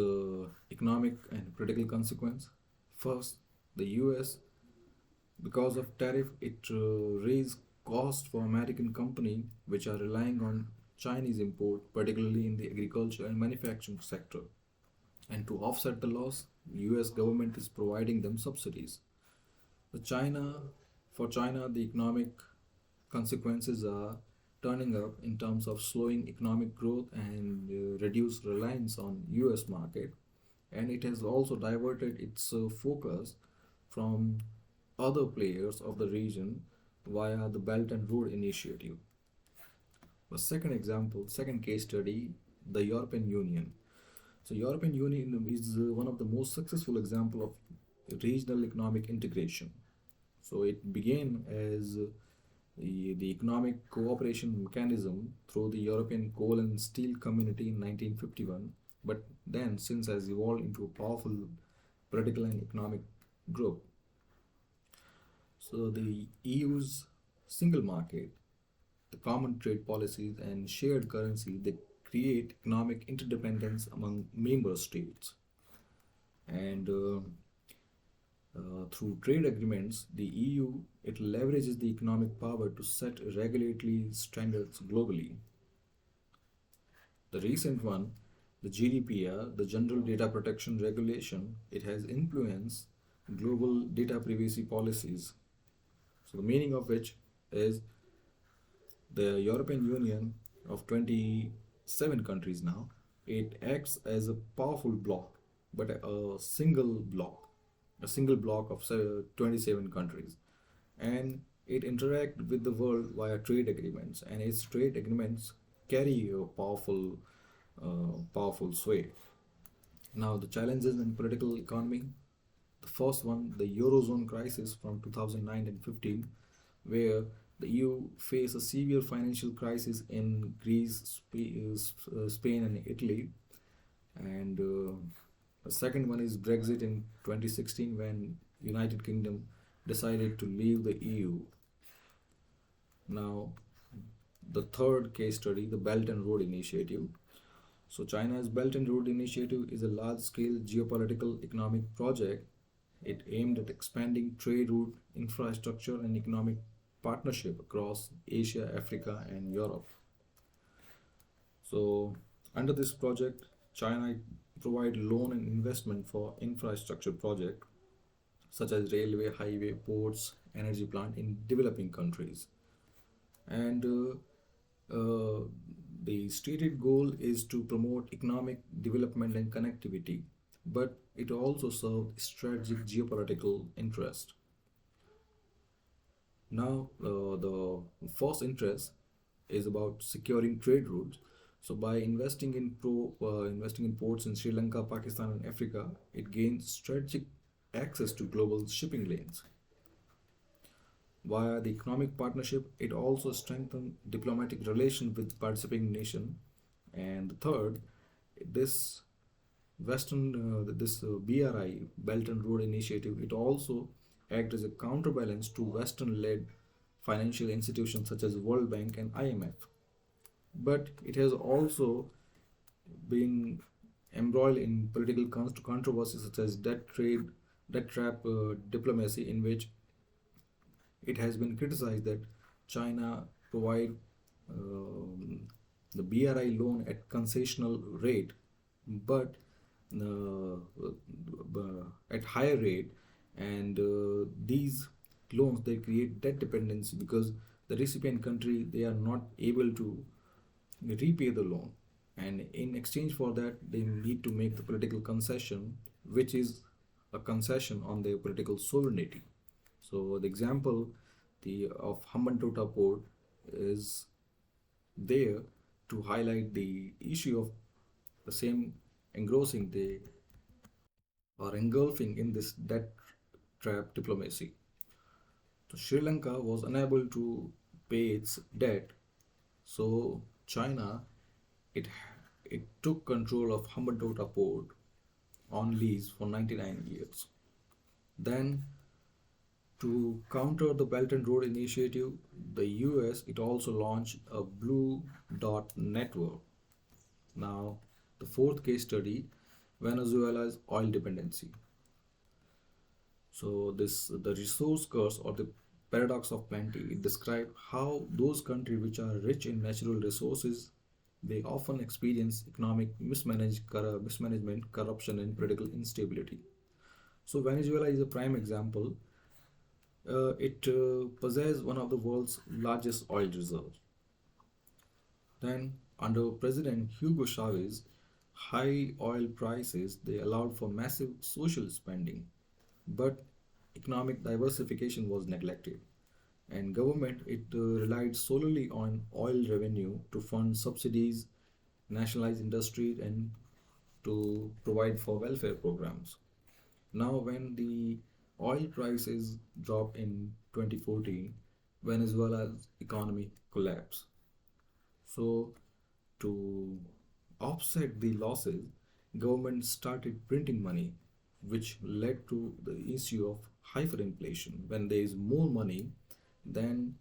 economic and political consequence. First, the US, because of tariff, it raised cost for American company which are relying on Chinese import, particularly in the agriculture and manufacturing sector. And to offset the loss, US government is providing them subsidies. The China, for China, the economic consequences are turning up in terms of slowing economic growth and reduced reliance on US market, and it has also diverted its focus from other players of the region via the Belt and Road Initiative. The second example, second case study, the European Union. So European Union is one of the most successful example of regional economic integration. So it began as the economic cooperation mechanism through the European Coal and Steel Community in 1951, but then since has evolved into a powerful political and economic group. So the EU's single market, the common trade policies, and shared currency, they create economic interdependence among member states. And through trade agreements, the EU, it leverages the economic power to set regulatory standards globally. The recent one, the GDPR, the General Data Protection Regulation, it has influenced global data privacy policies. So the meaning of which is the European Union of 27 countries now, it acts as a powerful bloc, but a single bloc of 27 countries, and it interacts with the world via trade agreements, and its trade agreements carry a powerful sway. Now, the challenges in political economy. The first one, the Eurozone crisis from 2009 and 15, where the EU faced a severe financial crisis in Greece, Spain, and Italy. And the second one is Brexit in 2016, when United Kingdom decided to leave the EU. Now, the third case study, the Belt and Road Initiative. So China's Belt and Road Initiative is a large-scale geopolitical economic project. It aimed at expanding trade route, infrastructure, and economic partnership across Asia, Africa, and Europe. So under this project, China provide loan and investment for infrastructure projects such as railway, highway, ports, energy plant in developing countries. And the stated goal is to promote economic development and connectivity, but it also serves strategic geopolitical interest. Now, the first interest is about securing trade routes. So, by investing in ports in Sri Lanka, Pakistan, and Africa, it gains strategic access to global shipping lanes. Via the economic partnership, it also strengthens diplomatic relations with participating nation. And the third, this BRI Belt and Road Initiative, it also acts as a counterbalance to Western-led financial institutions such as World Bank and IMF. But it has also been embroiled in political controversies such as debt trap diplomacy, in which it has been criticized that China provide the BRI loan at concessional rate, but at higher rate, and these loans, they create debt dependency because the recipient country, they are not able to repay the loan, and in exchange for that they need to make the political concession, which is a concession on their political sovereignty. So the example of Hambantota port is there to highlight the issue of the same engrossing the are engulfing in this debt trap diplomacy. So Sri Lanka was unable to pay its debt, so China it it took control of Hambantota port on lease for 99 years. Then, to counter the Belt and Road Initiative, the US it also launched a Blue Dot network. Now, the fourth case study, Venezuela's oil dependency. So this the resource curse or the paradox of plenty. It describes how those countries which are rich in natural resources they often experience economic mismanagement, corruption, and political instability. So Venezuela is a prime example. It possesses one of the world's largest oil reserves. Then, under President Hugo Chavez, high oil prices they allowed for massive social spending, but economic diversification was neglected, and government it relied solely on oil revenue to fund subsidies, nationalize industry, and to provide for welfare programs. Now, when the oil prices dropped in 2014, Venezuela's economy collapsed. So, to offset the losses, government started printing money, which led to the issue of hyperinflation. When there is more money, then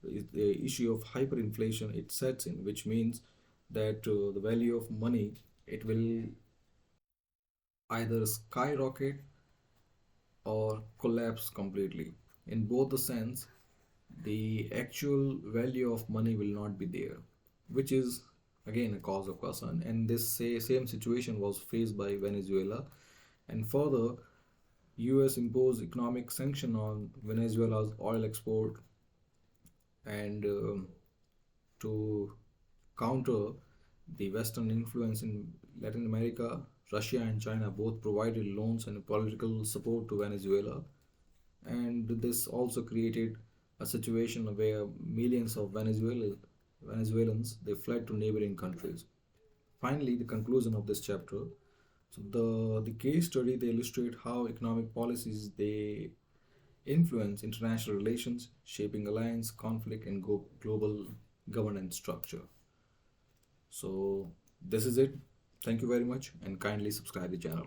the issue of hyperinflation it sets in, which means that the value of money it will either skyrocket or collapse completely. In both the sense, the actual value of money will not be there, which is again a cause of concern. And this same situation was faced by Venezuela. And further, US imposed economic sanction on Venezuela's oil export and to counter the Western influence in Latin America, Russia and China both provided loans and political support to Venezuela, and this also created a situation where millions of Venezuelans they fled to neighboring countries. Finally, the conclusion of this chapter. So the case study they illustrate how economic policies they influence international relations, shaping alliance, conflict, and global governance structure. So this is it. Thank you very much, and kindly subscribe the channel.